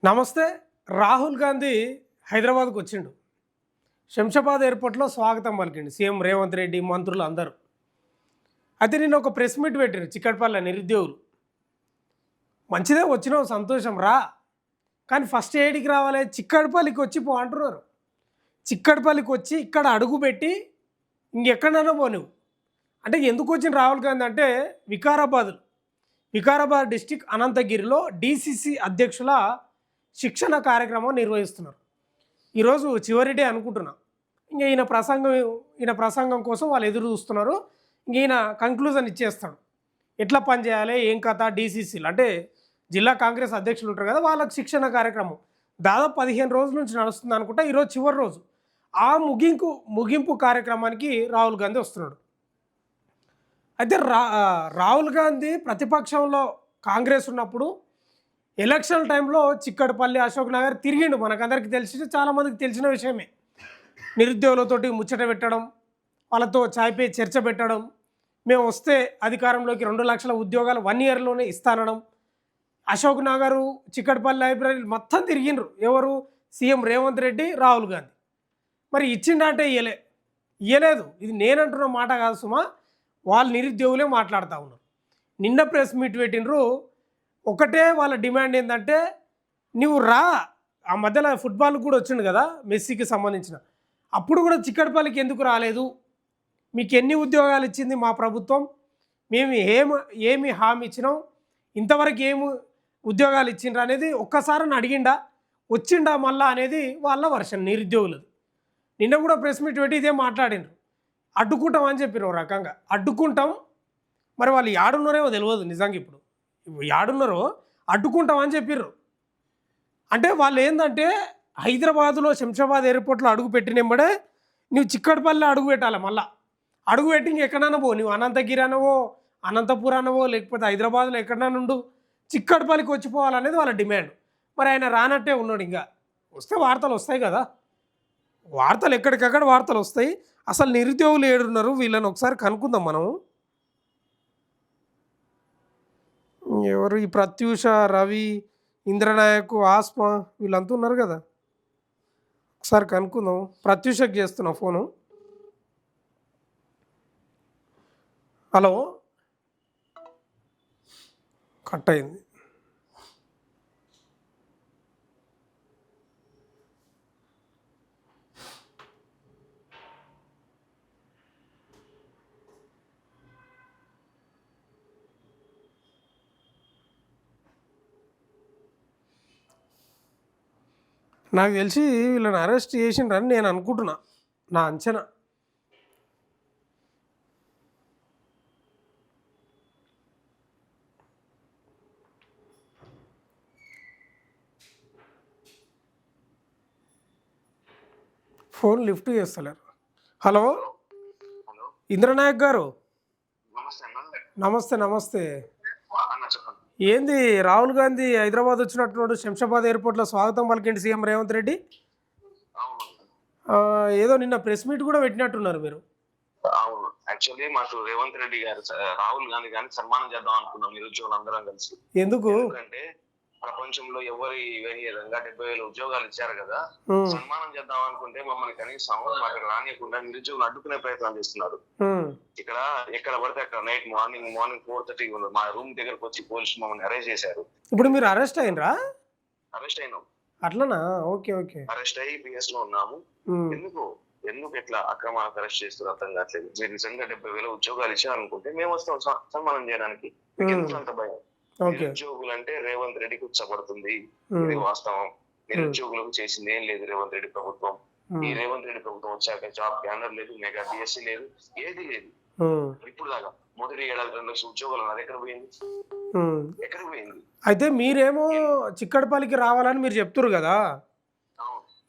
నమస్తే. రాహుల్ గాంధీ హైదరాబాద్‌కి వచ్చిండు. శంషాబాద్ ఎయిర్‌పోర్ట్‌లో స్వాగతం పలికిండు సీఎం రేవంత్ రెడ్డి, మంత్రులు అందరూ. అయితే నిన్న ఒక ప్రెస్ మీట్ పెట్టిర్రు చిక్కడపల్లి నిరుద్యోగులు. మంచిదే వచ్చినావు సంతోషం రా. కానీ ఫస్ట్ ఏడికి రావాలి? చిక్కడపల్లికి వచ్చి పో అంటున్నారు. చిక్కడపల్లికి వచ్చి ఇక్కడ అడుగుపెట్టి ఇంకెక్కడైనా పో నువ్వు. అంటే ఎందుకు వచ్చిన రాహుల్ గాంధీ అంటే వికారాబాద్ డిస్ట్రిక్ట్ అనంతగిరిలో డీసీసీ అధ్యక్షుల శిక్షణ కార్యక్రమం నిర్వహిస్తున్నారు. ఈరోజు చివరి డే అనుకుంటున్నా. ఇంకా ఈయన ప్రసంగం కోసం వాళ్ళు ఎదురు చూస్తున్నారు. ఇంక ఈయన కంక్లూజన్ ఇచ్చేస్తాడు. ఎట్లా పనిచేయాలి, ఏం కథ, డీసీసీలు అంటే జిల్లా కాంగ్రెస్ అధ్యక్షులు ఉంటారు కదా, వాళ్ళకి శిక్షణ కార్యక్రమం దాదాపు 15 రోజుల నుంచి నడుస్తుంది అనుకుంటా. ఈరోజు చివరి రోజు. ఆ ముగింపు కార్యక్రమానికి రాహుల్ గాంధీ వస్తున్నాడు. అయితే రాహుల్ గాంధీ ప్రతిపక్షంలో కాంగ్రెస్ ఉన్నప్పుడు ఎలక్షన్ టైంలో చిక్కడపల్లి, అశోక్ నగర్ తిరిగిండు. మనకందరికీ చాలామందికి తెలిసిన విషయమే. నిరుద్యోగులతోటి ముచ్చట పెట్టడం, వాళ్ళతో చాయ్పై చర్చ పెట్టడం, మేము వస్తే అధికారంలోకి 2 లక్షల ఉద్యోగాలు 1 ఇయర్లోనే ఇస్తానడం. అశోక్ నగరు, చిక్కడపల్లి లైబ్రరీలు మొత్తం తిరిగిండ్రు. ఎవరు? సీఎం రేవంత్ రెడ్డి, రాహుల్ గాంధీ. మరి ఇచ్చిండంటే ఇయ్యలేదు. ఇది నేనంటున్న మాట కాదు సుమా, వాళ్ళు నిరుద్యోగులే మాట్లాడుతూ ఉన్నారు. నిన్న ప్రెస్ మీట్ పెట్టినరు. ఒకటే వాళ్ళ డిమాండ్ ఏంటంటే, నువ్వు రా. ఆ మధ్యలో ఫుట్బాల్ కూడా వచ్చిండు కదా మెస్సీకి సంబంధించిన, అప్పుడు కూడా చిక్కడపల్లికి ఎందుకు రాలేదు? మీకు ఎన్ని ఉద్యోగాలు ఇచ్చింది మా ప్రభుత్వం? మేము ఏమి హామీ ఇచ్చినాం? ఇంతవరకు ఏమి ఉద్యోగాలు ఇచ్చిండ్రు అనేది ఒక్కసారి వచ్చిండా మళ్ళా అనేది వాళ్ళ వర్షన్ నిరుద్యోగులది. నిన్న కూడా ప్రెస్ మీట్ పెట్టి ఇదే మాట్లాడినరు. అడ్డుకుంటాం అని చెప్పిన రకంగా అడ్డుకుంటాం. మరి వాళ్ళు యాడున్నారేమో తెలియదు నిజంగా. ఇప్పుడు యాడున్నారో అడ్డుకుంటాం అని చెప్పిర్రు. అంటే వాళ్ళు ఏంటంటే హైదరాబాదులో శంషాబాద్ ఎయిర్పోర్ట్లో అడుగు పెట్టినెంబడే నువ్వు చిక్కడపల్లి అడుగు పెట్టాలి. మళ్ళీ అడుగు పెట్టి ఇంకెక్కడైనా పో, నువ్వు అనంతగిరి అనవో, అనంతపురం అనవో, లేకపోతే హైదరాబాద్లో ఎక్కడైనా ఉండు, చిక్కడపల్లికి వచ్చిపోవాలనేది వాళ్ళ డిమాండ్. మరి ఆయన రానట్టే ఉన్నాడు. ఇంకా వస్తే వార్తలు వస్తాయి కదా, వార్తలు ఎక్కడికక్కడ వార్తలు వస్తాయి. అసలు నిరుద్యోగులు ఏడున్నారు వీళ్ళని ఒకసారి కనుక్కుందాం మనం. ఎవరు ఈ ప్రత్యూష, రవి, ఇంద్రనాయక్, ఆస్మా వీళ్ళంతా ఉన్నారు కదా, ఒకసారి కనుక్కుందాం. ప్రత్యూషకి చేస్తున్నా ఫోను. హలో, కట్ అయింది. నాకు తెలిసి వీళ్ళని అరెస్ట్ చేసిండ్రని నేను అనుకుంటున్నా, నా అంచనా. ఫోన్ లిఫ్ట్ చేస్తలేరు. హలో, ఇంద్రనాయక్ గారు. నమస్తే. నమస్తే. ఏంది రాహుల్ గాంధీ హైదరాబాద్ వచ్చినట్టున్నాడు, శంషాబాద్ ఎయిర్పోర్ట్లో స్వాగతం పలికిండి సీఎం రేవంత్ రెడ్డి. ఏదో నిన్న ప్రెస్ మీట్ కూడా పెట్టినట్టున్నారు మీరు. అవును, యాక్చువల్లీ మాకు రేవంత్ రెడ్డి గారు రాహుల్ గాంధీ గారిని సన్మానం చేద్దాం అనుకున్నాం నిరుద్యోగులందరం కలిసి. ఎందుకు? ఎందుకంటే ప్రపంచంలో ఎవరి విధంగా 70,000 ఉద్యోగాలు ఇచ్చారు కదా, సన్మానం చేద్దాం అనుకుంటే మమ్మల్ని కనీసం అక్కడ రానియకుండా నిరుద్యోగులు అడ్డుకునే ప్రయత్నం చేస్తున్నారు. ఇక్కడ ఎక్కడ పడితే అక్కడ నైట్ మార్నింగ్ 4:30 మా రూమ్ దగ్గరకు వచ్చి పోలీసులు మమ్మల్ని అరెస్ట్ చేశారు. ఇప్పుడు మీరు అరెస్ట్ అయినరా? అరెస్ట్ అయినాం. అట్లనా? ఓకే. అరెస్ట్ అయ్యి పిఎస్ లో ఉన్నాము. ఎందుకు ఇట్లా అక్రమాలకు అరెస్ట్ చేస్తారు అర్థం కావట్లేదు. మీరు నిజంగా 70,000 ఉద్యోగాలు ఇచ్చారనుకుంటే మేము వస్తాం సన్మానం చేయడానికి. ఎందుకు అంత భయం? నిరుద్యోగులు అంటే రేవంత్ రెడ్డికి ఉచ్చపడుతుంది, ఇది వాస్తవం. నిరుద్యోగులకు చేసింది ఏం లేదు రేవంత్ రెడ్డి ప్రభుత్వం. ఈ రేవంత్ రెడ్డి ప్రభుత్వం వచ్చాక జాబ్ క్యాలెండర్ లేదు, మెగా డిఎస్సీ లేదు, ఏది లేదు. ఇప్పుడు దాకా మొదటి ఏడాది 2 లక్షల ఉద్యోగాలు అది ఎక్కడికి పోయింది? అయితే మీరేమో చిక్కడపల్లికి రావాలని మీరు చెప్తున్నారు కదా,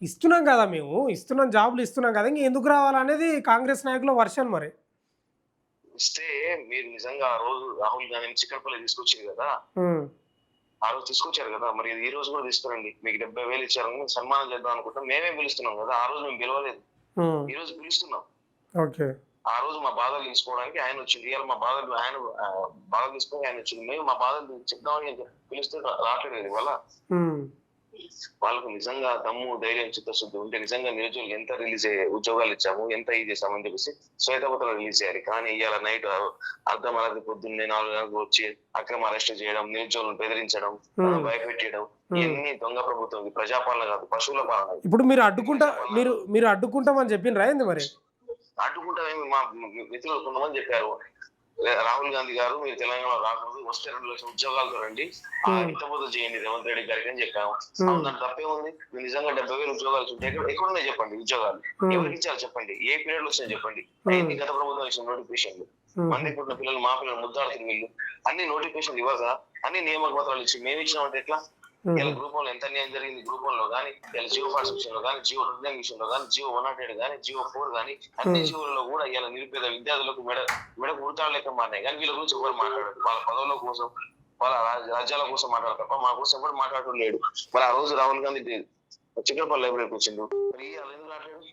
ఇస్తున్నాం కదా, మేము ఇస్తున్నాం, జాబులు ఇస్తున్నాం కదా, ఇంక ఎందుకు రావాలనేది కాంగ్రెస్ నాయకుల వర్షన్. మరి ఇస్తే మీరు నిజంగా ఆ రోజు రాహుల్ గాంధీ చిక్కడపల్లి తీసుకొచ్చారు కదా, ఆ రోజు తీసుకొచ్చారు కదా, మరి ఈ రోజు కూడా తీసుకురండి. మీకు 70,000 ఇచ్చారని సన్మానం చేద్దాం అనుకుంటాం. మేమే పిలుస్తున్నాం కదా, ఆ రోజు మేము పిలవలేదు, ఈ రోజు పిలుస్తున్నాం. ఆ రోజు మా బాధలు తీసుకోవడానికి ఆయన వచ్చింది, ఇవాళ మా బాధలు బాధలు తీసుకొని ఆయన వచ్చింది. మేము మా బాధలు చెప్దామని పిలిస్తే రావట్లేదు ఇవాళ. వాళ్ళకు నిజంగా దమ్ము ధైర్యం చిత్తశుద్ధి ఉంటే నిజంగా నిరుద్యోగులు ఎంత రిలీజ్ అయ్యే ఉద్యోగాలు ఇచ్చాము, ఎంత ఇది చేసామని చెప్పేసి శ్వేతపత్రం రిలీజ్ చేయాలి. కానీ ఇవాళ నైట్ అర్ధమరాత్రి పొద్దున్నే 4 గంటలకు వచ్చి అక్రమ అరెస్ట్ చేయడం, నిరుద్యోగులను బెదిరించడం, భయపెట్టడం, ఇవన్నీ దొంగ ప్రభుత్వం. ఇది ప్రజాపాలన కాదు, పశువుల పాలన. ఇప్పుడు మీరు అడ్డుకుంటామని చెప్పిండ్రా ఏంది మరి? అడ్డుకుంటామేమి మా మిత్రులు కొంతమంది చెప్పారు, రాహుల్ గాంధీ గారు మీరు తెలంగాణ రాకూడదు, వస్తే 2 లక్షల ఉద్యోగాలతో రండి, హితబోధ చేయండి రేవంత్ రెడ్డి గారికి అని చెప్పాము. దాని తప్పే ఉంది? మీరు నిజంగా 70,000 ఉద్యోగాలు ఉంటే ఎక్కడున్నాయి చెప్పండి ఉద్యోగాలు, ఎవరికి ఇచ్చారు చెప్పండి, ఏ పీరియడ్ లో వచ్చినాయి చెప్పండి. అన్ని గత ప్రభుత్వం ఇచ్చిన నోటిఫికేషన్లు, మంది పుట్టిన పిల్లలు మా పిల్లలు ముద్దాడుతున్న వీళ్ళు అన్ని నోటిఫికేషన్ ఇవ్వగా అన్ని నియామక పత్రాలు ఇచ్చి మేము ఇచ్చినామంటే ఎట్లా? ఇలా గ్రూప్ 1 లో ఎంత న్యాయం జరిగింది, గ్రూప్ 1 లో కానీ, ఇలా జియో ఫార్ట్స్ విషయంలో కానీ, జియో 2 విషయంలో కానీ, జియో 108 కానీ, జియో 4 కానీ, అన్ని జియోలలో కూడా ఇలా నిరుపేద విద్యార్థులకు మెడ గుర్తాలు లెక్క మారినాయి. కానీ వీళ్ళ గురించి ఎవరు మాట్లాడారు? వాళ్ళ పదవుల కోసం, వాళ్ళ రాజ్యాల కోసం మాట్లాడారు తప్ప మా కోసం ఎవరు మాట్లాడటం లేడు. మరి ఆ రోజు రాహుల్ గాంధీ చిక్కడపల్లి లైబ్రరీకి వచ్చిండు, మరి అలా ఎందుకు మాట్లాడారు?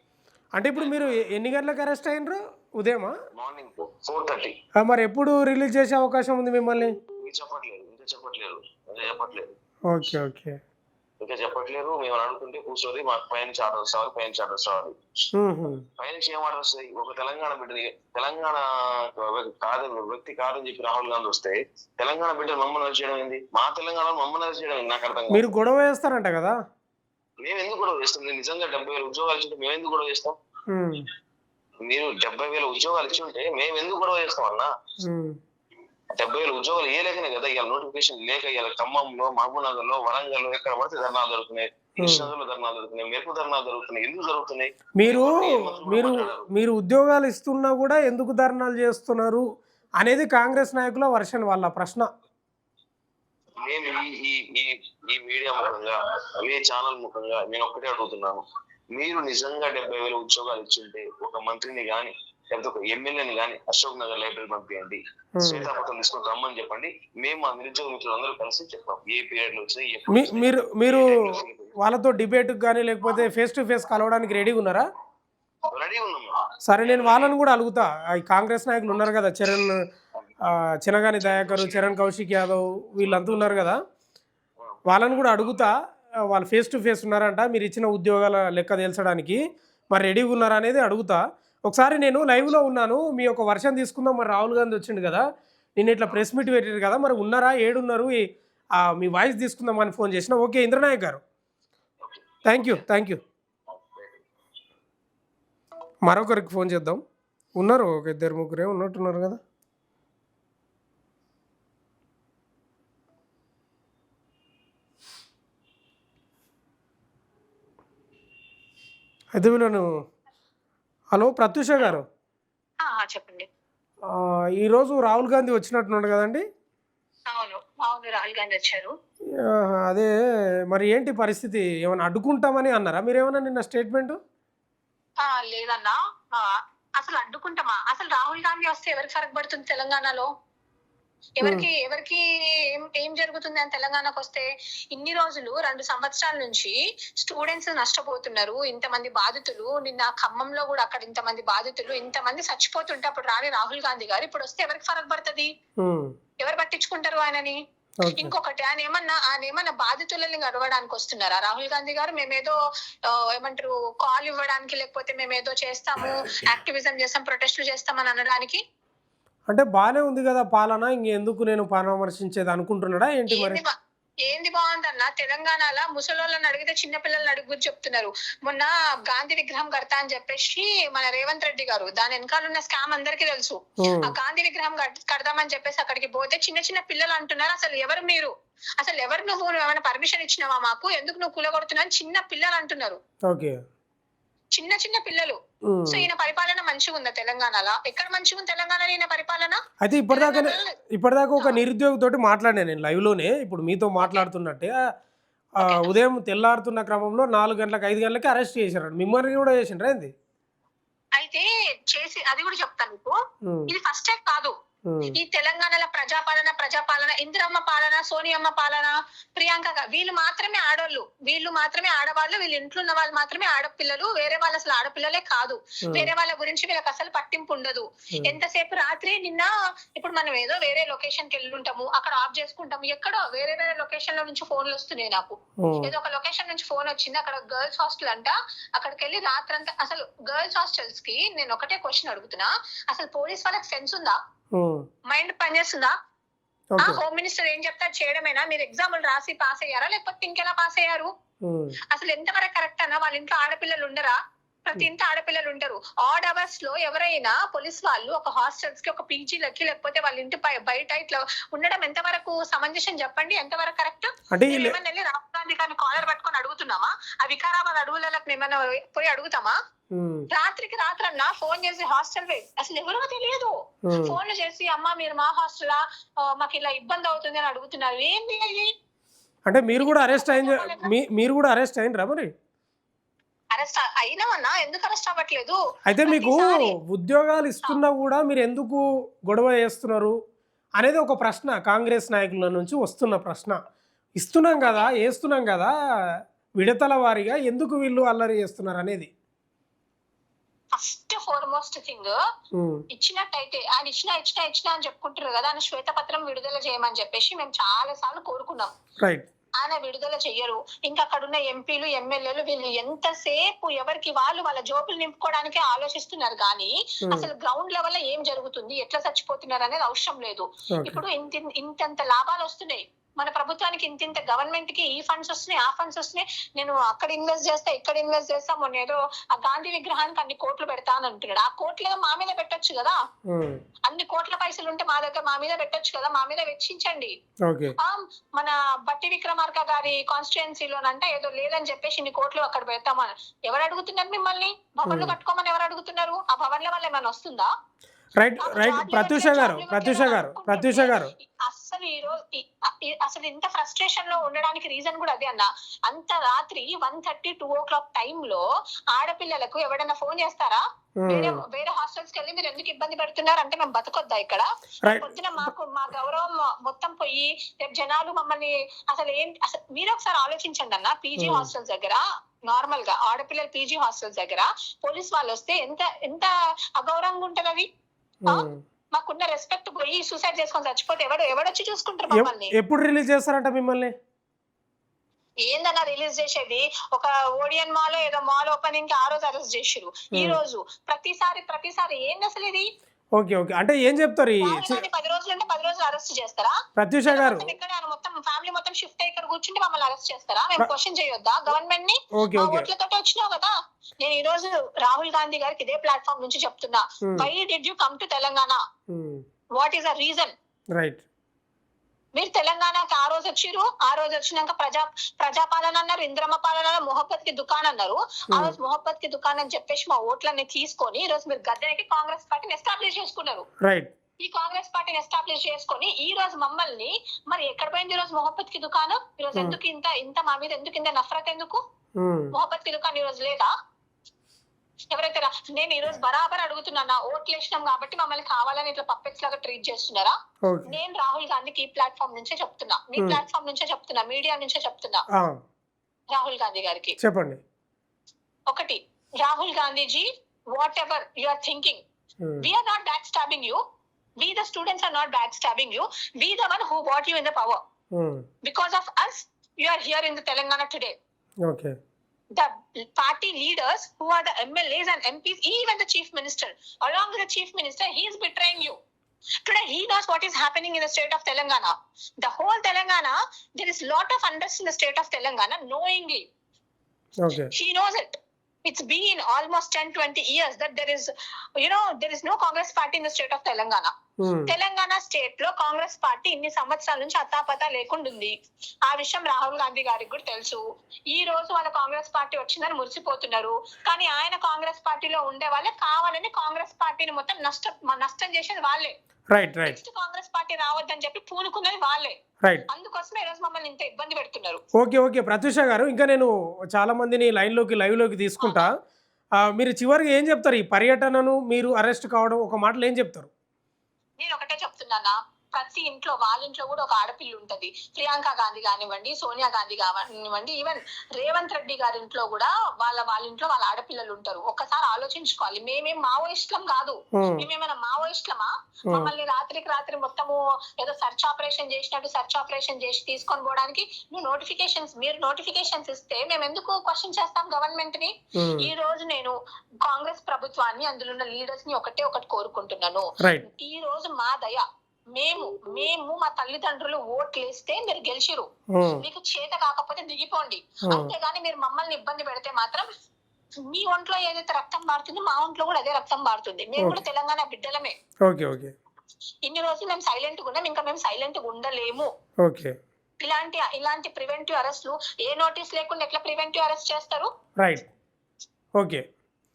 అంటే ఇప్పుడు మీరు ఎన్ని గంటలకు అరెస్ట్ అయినరు? ఉదయమా? మార్నింగ్ 4:30. మరి ఎప్పుడు రిలీజ్ చేసే అవకాశం ఉంది మిమ్మల్ని? ఇంకా చెప్పట్లేదు. ఓకే ఓకే, ఇంకా చెప్పట్లేదు. మేము అడుగుతుంటే కూర్చోది మాకు పైనుంచి ఆర్డర్స్ రావాలి, పైనుంచి ఏం ఆర్డర్ వస్తాయి? ఒక తెలంగాణ బిడ్డని, తెలంగాణ వ్యక్తి కాదని చెప్పి రాహుల్ గాంధీ వస్తే తెలంగాణ బిడ్డలు మమ్మల్ని అరెస్ట్ చేయడం ఏంది? మా తెలంగాణలో మమ్మల్ని అరెస్ట్ చేయడం నాకు అర్థం కాదు. మీరు గొడవ వేస్తారంట కదా? మేము ఎందుకు గొడవ చేస్తాం? నేను నిజంగా 70,000 ఉద్యోగాలు ఇచ్చింటే మేము ఎందుకు గొడవ చేస్తాం? మీరు 70,000 ఉద్యోగాలు ఇచ్చి ఉంటే మేము ఎందుకు గొడవ చేస్తాం అన్నా? 70,000 ఉద్యోగాలు ఏ లేకనే కదా ఇవాళ నోటిఫికేషన్ లేక ఇవాళ ఖమ్మంలో, మహబూబ్నగర్ లో, వరంగల్ లో ఎక్కడ పడితే ధర్నాలు జరుగుతున్నాయి, కృష్ణాలో ధర్నాలు జరుగుతున్నాయి, మెరుపు ధర్నాలు జరుగుతున్నాయి. ఎందుకు జరుగుతున్నాయి? మీరు ఉద్యోగాలు ఇస్తున్నా కూడా ఎందుకు ధర్నాలు చేస్తున్నారు అనేది కాంగ్రెస్ నాయకుల వర్షన్, వాళ్ళ ప్రశ్న. నేను ఈ మీడియా ముఖంగా, మీ ఛానల్ ముఖంగా నేను ఒక్కటే అడుగుతున్నాను, మీరు నిజంగా 70,000 ఉద్యోగాలు ఇచ్చింటే ఒక మంత్రిని గాని లేకపోతే ఒక ఎమ్మెల్యేని గాని అశోక్ నగర్ లైబ్రరీ పంపించండి, శ్వేతాపత్రం తీసుకొని రమ్మని చెప్పండి. మేము మా నిరుద్యోగ మిత్రులు అందరూ కలిసి చెప్తాం ఏ పీరియడ్ లో వచ్చినాయి. మీరు వాళ్ళతో డిబేట్ కానీ లేకపోతే ఫేస్ టు ఫేస్ కలవడానికి రెడీగా ఉన్నారా? రెడీ ఉన్నాం. సరే, నేను వాళ్ళని కూడా అడుగుతా. ఈ కాంగ్రెస్ నాయకులు ఉన్నారు కదా, చినగాని దయాకర్, చరణ్ కౌశిక్ యాదవ్, వీళ్ళంతా ఉన్నారు కదా, వాళ్ళని కూడా అడుగుతా. వాళ్ళు ఫేస్ టు ఫేస్ ఉన్నారంట మీరు ఇచ్చిన ఉద్యోగాల లెక్క తేల్చడానికి, మరి రెడీగా ఉన్నారా అనేది అడుగుతా. ఒకసారి నేను లైవ్లో ఉన్నాను, మీ యొక్క వర్షన్ తీసుకుందాం. మరి రాహుల్ గాంధీ వచ్చిండు కదా, నేను ఇట్లా ప్రెస్ మీట్ పెట్టారు కదా, మరి ఉన్నారా, ఏడున్నారు, మీ వాయిస్ తీసుకుందామని ఫోన్ చేసిన. ఓకే ఇంద్రనాయక్ గారు, థ్యాంక్ యూ. మరొకరికి ఫోన్ చేద్దాం. ఉన్నారు ఒక 2-3 ఉన్నట్టున్నారు కదా. అయితే వీళ్ళను. హలో ప్రత్యూష గారు, చెప్పండి. ఈరోజు రాహుల్ గాంధీ వచ్చినట్టున్నాడు కదండి? అవును, రాహుల్ గాంధీ వచ్చారు. అదే మరి ఏంటి పరిస్థితి? ఏమైనా అడ్డుకుంటామని అన్నారా మీరేమన్నా నిన్న స్టేట్మెంట్? లేదన్నా, అసలు అడ్డుకుంటామా? అసలు రాహుల్ గాంధీ వస్తే ఎవరికి ఫరక్ పడుతుంది తెలంగాణలో? ఎవరికి ఏం జరుగుతుంది అని తెలంగాణకు వస్తే? ఇన్ని రోజులు 2 సంవత్సరాల నుంచి స్టూడెంట్స్ నష్టపోతున్నారు, ఇంతమంది బాధితులు. నిన్న ఖమ్మంలో కూడా అక్కడ ఇంతమంది బాధితులు, ఇంతమంది చచ్చిపోతుంటే అప్పుడు రాని రాహుల్ గాంధీ గారు ఇప్పుడు వస్తే ఎవరికి ఫరక్ పడుతుంది? ఎవరు పట్టించుకుంటారు ఆయనని? ఇంకొకటి, ఆయన ఏమన్నా బాధితులని గడవడానికి వస్తున్నారా రాహుల్ గాంధీ గారు? మేమేదో ఏమంటారు కాల్ ఇవ్వడానికి, లేకపోతే మేమేదో చేస్తాము, యాక్టివిజం చేస్తాం, ప్రొటెస్టులు చేస్తామని అనడానికి? అంటే బానే ఉంది కదా పాలన, ఇంకెందుకు నేను పరామర్శించేది అనుకుంటున్నాడా ఏంటి? మరి ఏంది బాగుందన్న? తెలంగాణలో ముసలోళ్ళని అడిగితే చిన్నపిల్లల్ని అడుగు చెప్తున్నారు. మొన్న గాంధీ విగ్రహం కడతా అని చెప్పేసి మన రేవంత్ రెడ్డి గారు, దాని వెనకాల ఉన్న స్కామ్ అందరికీ తెలుసు. ఆ గాంధీ విగ్రహం కడదామని చెప్పేసి అక్కడికి పోతే చిన్న పిల్లలు అంటున్నారు, అసలు ఎవరు మీరు, అసలు ఎవరు నువ్వు ఏమైనా పర్మిషన్ ఇచ్చినావా మాకు, ఎందుకు నువ్వు కూలగొడుతున్నావు చిన్న పిల్లలు అంటున్నారు. చిన్న పిల్లలు. సో ఈయన పరిపాలన మంచిగా ఉందా తెలంగాణలో? ఎక్కడ మంచిగా ఉంది తెలంగాణలో ఈయన పరిపాలన? అయితే ఇప్పటిదాకా ఒక నిరుద్యోగితోటి మాట్లాడినా నేను లైవ్ లోనే, ఇప్పుడు మీతో మాట్లాడుతున్నట్టే. ఉదయం తెల్లారుతున్న క్రమంలో 4 గంటలకు 5 గంటలకి అరెస్ట్ చేశారు. మిమ్మల్ని కూడా చేసిండ్రా ఏంది? అయితే చేసి అది కూడా చెప్తాను మీకు. ఇది ఫస్ట్ టైం కాదు, ఈ తెలంగాణలో ప్రజాపాలన ఇందిరమ్మ పాలన, సోనియమ్మ పాలన, ప్రియాంక వీళ్ళు మాత్రమే ఆడోళ్ళు, వీళ్ళు మాత్రమే ఆడవాళ్ళు, వీళ్ళ ఇంట్లో ఉన్న వాళ్ళు మాత్రమే ఆడపిల్లలు, వేరే వాళ్ళు అసలు ఆడపిల్లలే కాదు. వేరే వాళ్ళ గురించి వీళ్ళకి అసలు పట్టింపు ఉండదు. ఎంతసేపు రాత్రి నిన్న ఇప్పుడు మనం ఏదో వేరే లొకేషన్ కి వెళ్ళుంటాము, అక్కడ ఆఫ్ చేసుకుంటాము, ఎక్కడో వేరే వేరే లొకేషన్ లో నుంచి ఫోన్లు వస్తున్నాయి నాకు. ఏదో ఒక లొకేషన్ నుంచి ఫోన్ వచ్చింది, అక్కడ గర్ల్స్ హాస్టల్ అంట, అక్కడికి వెళ్ళి రాత్రంతా అసలు గర్ల్స్ హాస్టల్స్ కి నేను ఒకటే క్వశ్చన్ అడుగుతున్నా, అసలు పోలీస్ వాళ్ళకి సెన్స్ ఉందా, మైండ్ పనిచేస్తుందా? హోమ్ మినిస్టర్ ఏం చెప్తారు చేయడమేనా? మీరు ఎగ్జామ్లు రాసి పాస్ అయ్యారా లేకపోతే ఇంకెలా పాస్ అయ్యారు? అసలు ఎంతవరకు కరెక్ట్ అన్నా? వాళ్ళ ఇంట్లో ఆడపిల్లలు ఉండరా? ప్రతి ఇంట్లో ఆడపిల్లలు ఉంటారు. ఆడ్ అవర్స్ లో ఎవరైనా పోలీస్ వాళ్ళు ఒక హాస్టల్స్ కి, ఒక పీజీలకి, లేకపోతే వాళ్ళ ఇంటి బయట ఇట్లా ఉండడం ఎంతవరకు సమంజసం చెప్పండి? ఎంతవరకు కరెక్ట్? ఏమన్నా వెళ్ళి రాహుల్ గాంధీ గారిని కాలర్ పట్టుకొని అడుగుతున్నామా? ఆ వికారాబాద్ అడవులకు ఏమన్నా పోయి అడుగుతామా? రాత్రికి రాత్రన్నా ఫోన్ చేసి హాస్టల్ అసలు ఎవరో తెలియదు, ఫోన్లు చేసి అమ్మా మీరు మా హాస్టలా, మాకు ఇలా ఇబ్బంది అవుతుంది అని అడుగుతున్నారు. ఏంది అది? అంటే మీరు కూడా అరెస్ట్ అయినరా మరి? అరెస్ట్ అయినామన్నా, ఎందుకు అరెస్ట్ అవ్వట్లేదు? అయితే మీకు ఉద్యోగాలు ఇస్తున్నా కూడా మీరు ఎందుకు గొడవ చేస్తున్నారు అనేది ఒక ప్రశ్న కాంగ్రెస్ నాయకుల నుంచి వస్తున్న ప్రశ్న. ఇస్తున్నాం కదా, వేస్తున్నాం కదా, విడతల వారీగా ఎందుకు వీళ్ళు అల్లరి చేస్తున్నారు అనేది. ఫస్ట్ ఫార్మోస్ట్ థింగ్, ఇచ్చినట్టయితే ఆయన ఇచ్చిన అని చెప్పుకుంటారు కదా, ఆయన శ్వేతపత్రం విడుదల చేయమని చెప్పేసి మేము చాలా సార్లు కోరుకున్నాం. రైట్. ఆయన విడుదల చెయ్యరు. ఇంకా అక్కడ ఉన్న ఎంపీలు, ఎమ్మెల్యేలు వీళ్ళు ఎంతసేపు ఎవరికి వాళ్ళు వాళ్ళ జోబులు నింపుకోవడానికే ఆలోచిస్తున్నారు కానీ అసలు గ్రౌండ్ లెవెల్ లో ఏం జరుగుతుంది, ఎట్లా చచ్చిపోతున్నారు అనేది అవసరం లేదు. ఇప్పుడు ఇంత లాభాలు వస్తున్నాయి మన ప్రభుత్వానికి, ఇంత గవర్నమెంట్ కి ఈ ఫండ్స్ వస్తున్నాయి, ఆ ఫండ్స్ వస్తున్నాయి, నేను అక్కడ ఇన్వెస్ట్ చేస్తా, ఇక్కడ ఇన్వెస్ట్ చేస్తా, మొన్న ఏదో ఆ గాంధీ విగ్రహానికి అన్ని కోట్లు పెడతా అని అంటున్నాడు. ఆ కోట్లు ఏదో మా మీద పెట్టొచ్చు కదా, అన్ని కోట్ల పైసలు ఉంటే మా దగ్గర మా మీద పెట్టొచ్చు కదా, మా మీద వెచ్చించండి. మన బట్టి విక్రమార్క గారి కాన్స్టిట్యుయెన్సీలోనంట ఏదో లేదని చెప్పేసి ఇన్ని కోట్లు అక్కడ పెడతామని ఎవరు అడుగుతున్నారు మిమ్మల్ని? భవన్లు కట్టుకోమని ఎవరు అడుగుతున్నారు? ఆ భవన్ల వల్ల ఏమైనా వస్తుందా? రైట్. ప్రత్యూష గారు అసలు ఇంత ఫ్రస్ట్రేషన్ లో ఉండడానికి రీజన్ కూడా అదే అన్న. అంత రాత్రి 1:30, 2 o'clock టైంలో ఆడపిల్లలకు ఎవరైనా ఫోన్ చేస్తారా? వేరే హాస్టల్స్ కి వెళ్ళి మీరు ఎందుకు ఇబ్బంది పెడుతున్నారు అంటే మేము బతకొద్దా ఇక్కడ? పొద్దున మా గౌరవం మొత్తం పోయి రేపు జనాలు మమ్మల్ని అసలు మీరు ఒకసారి ఆలోచించండి అన్న. పీజీ హాస్టల్స్ దగ్గర నార్మల్ గా ఆడపిల్లలు పీజీ హాస్టల్స్ దగ్గర పోలీస్ వాళ్ళు వస్తే ఎంత అగౌరవంగా ఉంటది అది. మాకున్న రెస్పెక్ట్ పోయి సూసైడ్ చేసుకొని చచ్చిపోతే ఎవడొచ్చి చూసుకుంటారు మమ్మల్ని? ఎప్పుడు రిలీజ్ చేస్తారంట మిమ్మల్ని? ఏందన్నా రిలీజ్ చేసేది? ఒక ఓడియన్ మాల్ ఏదో మాల్ ఓపెనింగ్ కి ఆ రోజు అరెస్ట్ చేసిరు, ఈ రోజు ప్రతిసారి ఏంది అసలు ఇది? ఓకే ఓకే, అంటే ఏం చెప్తారు? 10 రోజులు అంటే 10 రోజులు అరెస్ట్ చేస్తారా? ప్రత్యూష గారు ఇక్కడ మొత్తం ఫ్యామిలీ మొత్తం షిఫ్ట్ అయ్యి ఇక్కడ కూర్చుంటే మమ్మల్ని అరెస్ట్ చేస్తారా? మేము క్వశ్చన్ చేయొద్దా గవర్నమెంట్ ని? ఓట్లతో వచ్చినావు కదా. నేను ఈ రోజు రాహుల్ గాంధీ గారికి ఇదే ప్లాట్ఫామ్ నుంచి చెప్తున్నా, why did you come to Telangana? What is the reason? Right. మీరు తెలంగాణకి ఆ రోజు వచ్చిర్రు, ఆ రోజు వచ్చినాక ప్రజాపాలన అన్నారు, ఇంద్రమ్మ పాలన, మొహబ్బత్ కి దుకాణం అన్నారు. ఆ రోజు మొహబ్బత్ కి దుకాణం అని చెప్పేసి మా ఓట్లన్నీ తీసుకొని ఈ రోజు మీరు గద్దెకి కాంగ్రెస్ పార్టీని ఎస్టాబ్లిష్ చేసుకున్నారు. రైట్. ఈ కాంగ్రెస్ పార్టీని ఎస్టాబ్లిష్ చేసుకొని ఈ రోజు మమ్మల్ని మరి ఎక్కడ పోయింది ఈ రోజు మొహబ్బత్ కి దుకాణం? ఈ రోజు ఎందుకు ఇంత మా మీద ఎందుకు ఇంత నఫరత్? ఎందుకు మొహబ్బత్ కి దుకాణం ఈ రోజు లేదా? ఎవరైతే నేను ఈ రోజు బరాబర్ అడుగుతున్నా, ఓట్లు వేసినాం కాబట్టి మమ్మల్ని కావాలని ఇట్లా పప్పెట్స్ లాగా ట్రీట్ చేస్తున్నారా? నేను రాహుల్ గాంధీకి ఈ ప్లాట్ఫామ్ నుంచే చెప్తున్నా, మీ ప్లాట్ఫామ్ నుంచే చెప్తున్నా, మీడియా నుంచే చెప్తున్నా. రాహుల్ గాంధీ గారికి చెప్పండి, ఒకటి, Rahul Gandhiji, whatever you are thinking, we are not backstabbing you, we the students are not backstabbing you, we the one who brought you in the power. Because of us you are here in the Telangana today. Okay. The party leaders who are the MLAs and MPs, even the chief minister, along with the chief minister, he is betraying you. Today he knows what is happening in the state of Telangana. The whole Telangana, there is lot of unrest in the state of Telangana knowingly. Okay. He knows it. It's been almost 10-20 years that there is no Congress party in the state of Telangana. Telangana state లో Congress party ఇన్ని సంవత్సరాల నుంచి అత్తాపతా లేకుండా ఉంది. ఆ విషయం రాహుల్ గాంధీ గారికి కూడా తెలుసు. ఈ రోజు వాళ్ళ కాంగ్రెస్ పార్టీ వచ్చిందని మురిసిపోతున్నారు, కానీ ఆయన కాంగ్రెస్ పార్టీలో ఉండే వాళ్ళే కావాలని కాంగ్రెస్ పార్టీని మొత్తం నష్టం చేసేది వాళ్ళే. నెక్స్ట్ కాంగ్రెస్ పార్టీ రావద్దని చెప్పి పూనుకున్నది వాళ్ళే. అందుకోసమే ఈ రోజు మమ్మల్ని ఇంత ఇబ్బంది పెడుతున్నారు. ఓకే ప్రత్యూష గారు, ఇంకా నేను చాలా మందిని లైవ్ లోకి తీసుకుంటా. మీరు చివరికి ఏం చెప్తారు? ఈ పర్యటనను మీరు అరెస్ట్ కావడం ఒక మాటలు ఏం చెప్తారు? నేను ఒకటే చెప్తున్నా, నాన్న, ప్రతి ఇంట్లో వాళ్ళ ఇంట్లో కూడా ఒక ఆడపిల్ల ఉంటది. ప్రియాంక గాంధీ కానివ్వండి, సోనియా గాంధీ కానివ్వండి, ఈవెన్ రేవంత్ రెడ్డి గారి ఇంట్లో కూడా వాళ్ళ ఇంట్లో వాళ్ళ ఆడపిల్లలు ఉంటారు. ఒక్కసారి ఆలోచించుకోవాలి. మేమేం మావోయిస్టులం కాదు. మేమేమైనా మావోయిస్టులమా? మమ్మల్ని రాత్రికి రాత్రి మొత్తము ఏదో సర్చ్ ఆపరేషన్ చేసినట్టు సర్చ్ ఆపరేషన్ చేసి తీసుకొని పోవడానికి మీరు నోటిఫికేషన్స్ ఇస్తే మేము ఎందుకు క్వశ్చన్ చేస్తాం గవర్నమెంట్ ని? ఈ రోజు నేను కాంగ్రెస్ ప్రభుత్వాన్ని, అందులో ఉన్న లీడర్స్ ని ఒకటి కోరుకుంటున్నాను. ఈ రోజు మా దయ, మేము మా తల్లిదండ్రులు ఓట్లు వేస్తే మీరు గెలిచిరు. మీకు చేత కాకపోతే దిగిపోండి. అంతేగాని మీరు మమ్మల్ని ఇబ్బంది పెడితే మాత్రం మీ ఒంట్లో ఏదైతే రక్తం పారుతుందో మా ఒంట్లో కూడా అదే రక్తం పారుతుంది. మేము కూడా తెలంగాణ బిడ్డలమే. ఇన్ని రోజులు మేము సైలెంట్ గా ఉన్నాం, ఇంకా మేము సైలెంట్ గా ఉండలేము. ఇలాంటి ప్రివెంటివ్ అరెస్ట్లు ఏ నోటీస్ లేకుండా ఎట్లా ప్రివెంటివ్ అరెస్ట్ చేస్తారు?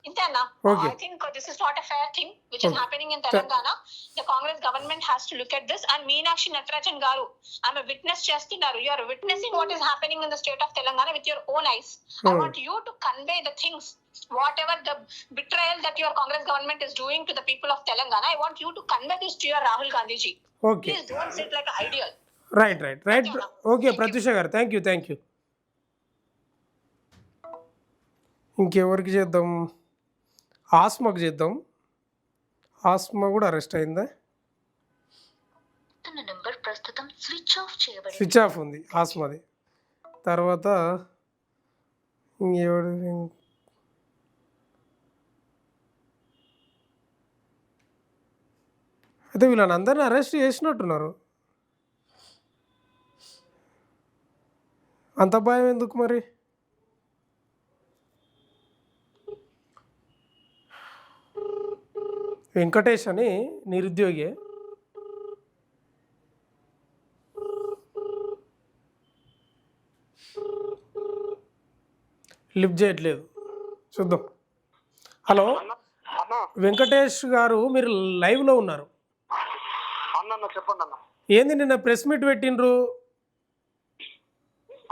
I think this is not a fair thing which is happening in Telangana. The Congress government has to look at this. And Meenakshi Natarajan garu, I'm a witness chestunnaru. You are witnessing what is happening in the state of Telangana with your own eyes. I want you to convey the things, whatever the betrayal that your Congress government is doing to the people of Telangana. I want you to convey this to your Rahul Gandhi ji. Please don't sit like an ideal. Right. Okay, Pratyusha garu, thank you. ఇంకెవరికి చేద్దాం? ఆస్మాకు చేద్దాం. ఆస్మా కూడా arrest అయిందా? Switch off ఉంది ఆస్మాది. తర్వాత ఇంకెవరు? అయితే వీళ్ళని అందరినీ అరెస్ట్ చేసినట్టున్నారు. అంత భయం ఎందుకు మరి? వెంకటేష్ అని నిరుద్యోగి, లిఫ్ట్ చేయట్లేదు, చూద్దాం. హలో వెంకటేష్ గారు, మీరు లైవ్లో ఉన్నారు. చెప్పండి అన్న. ఏంది నిన్న ప్రెస్ మీట్ పెట్టిండ్రు?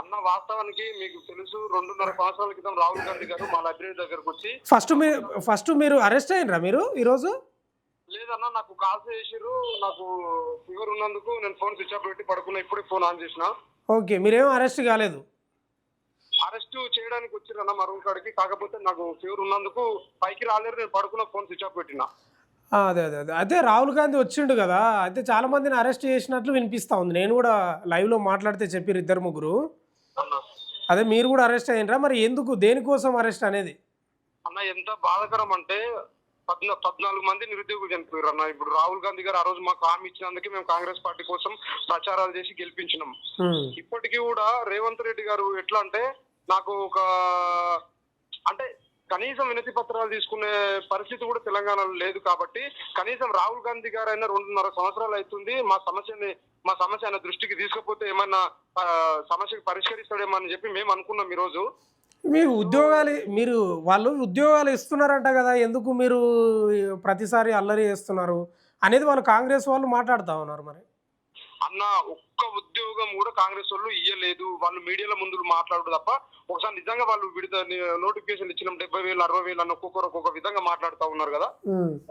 అన్న, వాస్తవానికి మీకు తెలుసు, 2.5 సంవత్సరాల క్రితం రాహుల్ గాంధీ గారు మా లైబ్రరీ దగ్గరకు వచ్చి ఫస్ట్ మీరు అరెస్ట్ అయినరా మీరు ఈరోజు? లేదన్నా, నాకు కాల్స్ చేసిర్రు. నాకు ఫీవర్ ఉన్నందుకు నేను ఫోన్ స్విచ్ ఆఫ్ పెట్టి పడుకున్నా. ఇప్పుడే ఫోన్ ఆన్ చేసిన. ఓకే, మీరేమో అరెస్ట్ కాలేదు? అరెస్ట్ చేయడానికి వచ్చిరన్న మా రూమ్ కాడికి. కాకపోతే నాకు ఫీవర్ ఉన్నందుకు పైకి రాలేరు. నేను పడుకున్న ఫోన్ స్విచ్ ఆఫ్ పెట్టినా. అదే రాహుల్ గాంధీ వచ్చిండు కదా, అయితే చాలా మందిని అరెస్ట్ చేసినట్లు వినిపిస్తా ఉంది. నేను కూడా లైవ్లో మాట్లాడితే చెప్పారు 2-3. అదే మీరు కూడా అరెస్ట్ అయినరా? మరి ఎందుకు, దేనికోసం అరెస్ట్ అనేది? అన్న, ఎంత బాధాకరం అంటే 14 మంది నిరుద్యోగులు చనిపోయారు అన్న. ఇప్పుడు రాహుల్ గాంధీ గారు ఆ రోజు మాకు హామీ ఇచ్చినందుకే మేము కాంగ్రెస్ పార్టీ కోసం ప్రచారాలు చేసి గెలిపించినాం. ఇప్పటికీ కూడా రేవంత్ రెడ్డి గారు ఎట్లా అంటే, నాకు కనీసం వినతి పత్రాలు తీసుకునే పరిస్థితి కూడా తెలంగాణలో లేదు. కాబట్టి కనీసం రాహుల్ గాంధీ గారు అయినా 2.5 సంవత్సరాలు అవుతుంది, మా సమస్య ఆయన దృష్టికి తీసుకపోతే ఏమన్నా సమస్యకు పరిష్కరిస్తాడేమో అని చెప్పి మేము అనుకున్నాం. ఈరోజు వాళ్ళు ఉద్యోగాలు ఇస్తున్నారంట కదా, ఎందుకు మీరు ప్రతిసారి అల్లరి చేస్తున్నారు అనేది వాళ్ళు కాంగ్రెస్ వాళ్ళు మాట్లాడుతూ ఉన్నారు. మరి అన్న, ఒక్క ఉద్యోగం కూడా కాంగ్రెస్ వాళ్ళు ఇయ్యలేదు. వాళ్ళు మీడియాలో ముందు మాట్లాడు తప్ప ఒకసారి నిజంగా వాళ్ళు నోటిఫికేషన్ ఇచ్చిన 70,000 60,000 అన్న ఒక్కొక్క విధంగా మాట్లాడుతూ ఉన్నారు కదా.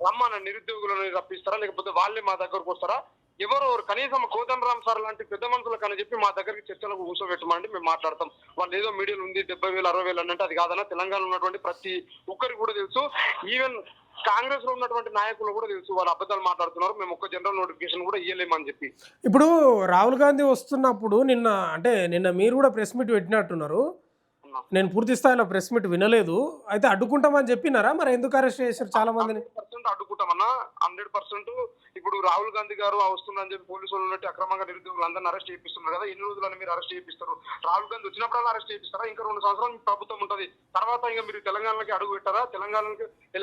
రమ్మన్న నిరుద్యోగులను రప్పిస్తారా, లేకపోతే వాళ్ళే మా దగ్గరకు వస్తారా? ఎవరు కనీసం కోదండరామ్ సార్ లాంటి పెద్ద మనుషులకు అని చెప్పి మా దగ్గరికి చర్చలకు కూర్చోబెట్టమండి, మేము మాట్లాడతాం. వాళ్ళు ఏదో మీడియాలో ఉంది 70,000 60,000 అంటే అది కాదన్నా. తెలంగాణలో ఉన్నటువంటి ప్రతి ఒక్కరికి కూడా తెలుసు. ఈవెన్ కాంగ్రెస్ లో ఉన్నటువంటి నాయకులు కూడా తెలుసు, వాళ్ళు అబద్ధాలు మాట్లాడుతున్నారు. మేము ఒక్క జనరల్ నోటిఫికేషన్ కూడా ఇయ్యలేమని చెప్పి. ఇప్పుడు రాహుల్ గాంధీ వస్తున్నప్పుడు నిన్న మీరు కూడా ప్రెస్ మీట్ పెట్టినట్టున్నారు. నేను పూర్తి స్థాయిలో ప్రెస్ మీట్ వినలేదు. అయితే అడ్డుకుంటామని చెప్పినారా? మరి ఎందుకు అరెస్ట్ చేశారు చాలా మందిని? 100% అడ్డుకుంటామన్నా, 100%. ఇప్పుడు రాహుల్ గాంధీ గారు వస్తున్నారని చెప్పి పోలీసులు ఉన్నట్టు అక్రమంగా నిరుద్యోగులు అందరిని అరెస్ట్ చేపిస్తున్నారు కదా. ఎన్ని రోజులని మీరు అరెస్ట్ చేపిస్తారు? రాహుల్ గాంధీ వచ్చినప్పుడల్లా అరెస్ట్ చేపిస్తారా? ఇంకా 2 సంవత్సరాలు ప్రభుత్వం ఉంటుంది. తర్వాత ఇంకా మీరు తెలంగాణకి అడుగు పెట్టారా? తెలంగాణకి ఏ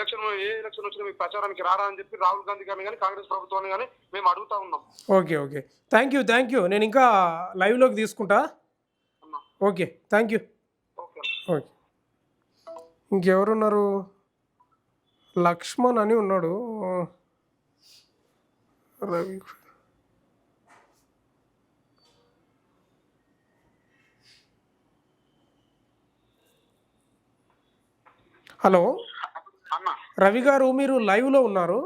ఎలక్షన్ వచ్చినా మీకు ప్రచారానికి రారా అని చెప్పి రాహుల్ గాంధీ గారిని కానీ కాంగ్రెస్ ప్రభుత్వాన్ని కానీ మేము అడుగుతా ఉన్నాం. Okay, thank you. నేను ఇంకా లైవ్లోకి తీసుకుంటా. Okay, thank you. ఓకే, ఇంకెవరున్నారు? లక్ష్మణ్ అని ఉన్నాడు. రవి, హలో రవి గారు, మీరు లైవ్లో ఉన్నారు.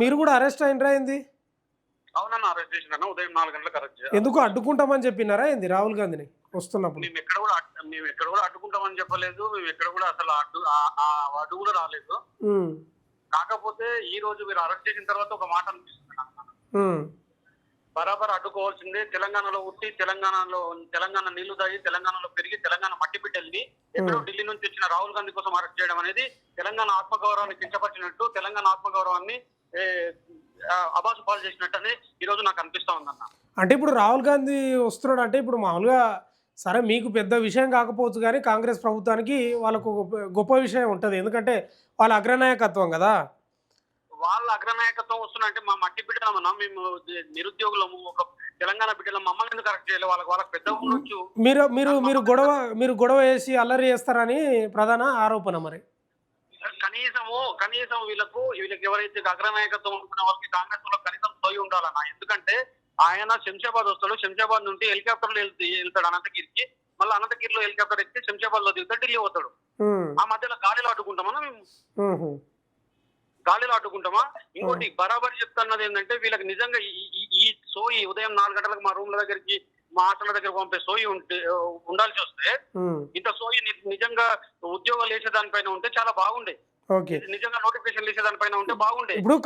మీరు కూడా అరెస్ట్ అయినరా ఏంది? అవునన్నా, అరెస్ట్ చేసిన ఉదయం 4 గంటలకు అరెస్ట్ చేయాలి. ఎందుకు అడ్డుకుంటామని చెప్పినారా ఏంది రాహుల్ గాంధీని వస్తున్నప్పుడు? మేము ఎక్కడ కూడా అడ్డుకుంటామని చెప్పలేదు. మేము ఎక్కడ కూడా అసలు అడ్డు కూడా రాలేదు. ఉమ్, కాకపోతే ఈ రోజు మీరు అరెస్ట్ చేసిన తర్వాత ఒక మాట అనిపిస్తుంది నాకు. ఉమ్, బరాబర్ అడ్డుకోవాల్సిందే. తెలంగాణలో పుట్టి తెలంగాణ నీళ్లు తాగి తెలంగాణలో పెరిగి తెలంగాణ మట్టి బిడ్డల్ని ఎక్కడో ఢిల్లీ నుంచి వచ్చిన రాహుల్ గాంధీ కోసం అరెస్ట్ చేయడం అనేది తెలంగాణ ఆత్మగౌరవాన్ని కించపరిచినట్టు, తెలంగాణ ఆత్మగౌరవాన్ని అబాసు పాలు చేసినట్టు అనేది ఈ రోజు నాకు అనిపిస్తా ఉందన్న. అంటే ఇప్పుడు రాహుల్ గాంధీ వస్తున్నాడు అంటే ఇప్పుడు మామూలుగా సరే మీకు పెద్ద విషయం కాకపోవచ్చు కానీ కాంగ్రెస్ ప్రభుత్వానికి వాళ్ళకు గొప్ప విషయం ఉంటుంది. ఎందుకంటే వాళ్ళ అగ్రనాయకత్వం కదా. వాళ్ళ అగ్రనాయకత్వం వస్తున్నంటే మా మట్టి బిడ్డలమన్నా, మేము నిరుద్యోగులము, ఒక తెలంగాణ బిడ్డల మమ్మల్ని ఎందుకు కరెక్ట్ చేయాలి? వాళ్ళకి పెద్ద ఉండొచ్చు. మీరు గొడవ వేసి అల్లరి చేస్తారని ప్రధాన ఆరోపణ. మరి కనీసం వీళ్ళకి ఎవరైతే అగ్రనాయకత్వం అనుకున్న వాళ్ళకి కాంగ్రెస్ లో కనీసం సోయి ఉండాలన్నా. ఎందుకంటే ఆయన శంషాబాద్ వస్తాడు, శంషాబాద్ నుండి హెలికాప్టర్ లో వెళ్తాడు అనంతగిరికి, మళ్ళీ అనంతగిరిలో హెలికాప్టర్ ఎక్కి శంషాబాద్ లో దిగుతాడు, ఢిల్లీ పోతాడు. ఆ మధ్యలో గాలిలో అడ్డుకుంటామన్నా మేము? గాలిలో అడ్డుకుంటామా? ఇంకోటి బరాబరి చెప్తున్నది ఏంటంటే వీళ్ళకి నిజంగా ఈ సోయి ఉదయం 4 గంటలకు మా రూమ్ల దగ్గరికి, మా హాస్టల్ దగ్గర పంపే సోయి ఉండాల్సి వస్తే, ఇంత సోయి నిజంగా ఉద్యోగాలు వేసేదానిపైన ఉంటే చాలా బాగుండే. నిజంగా నోటిఫికేషన్ వేసేదానిపైన ఉంటే బాగుండే. ఇప్పుడు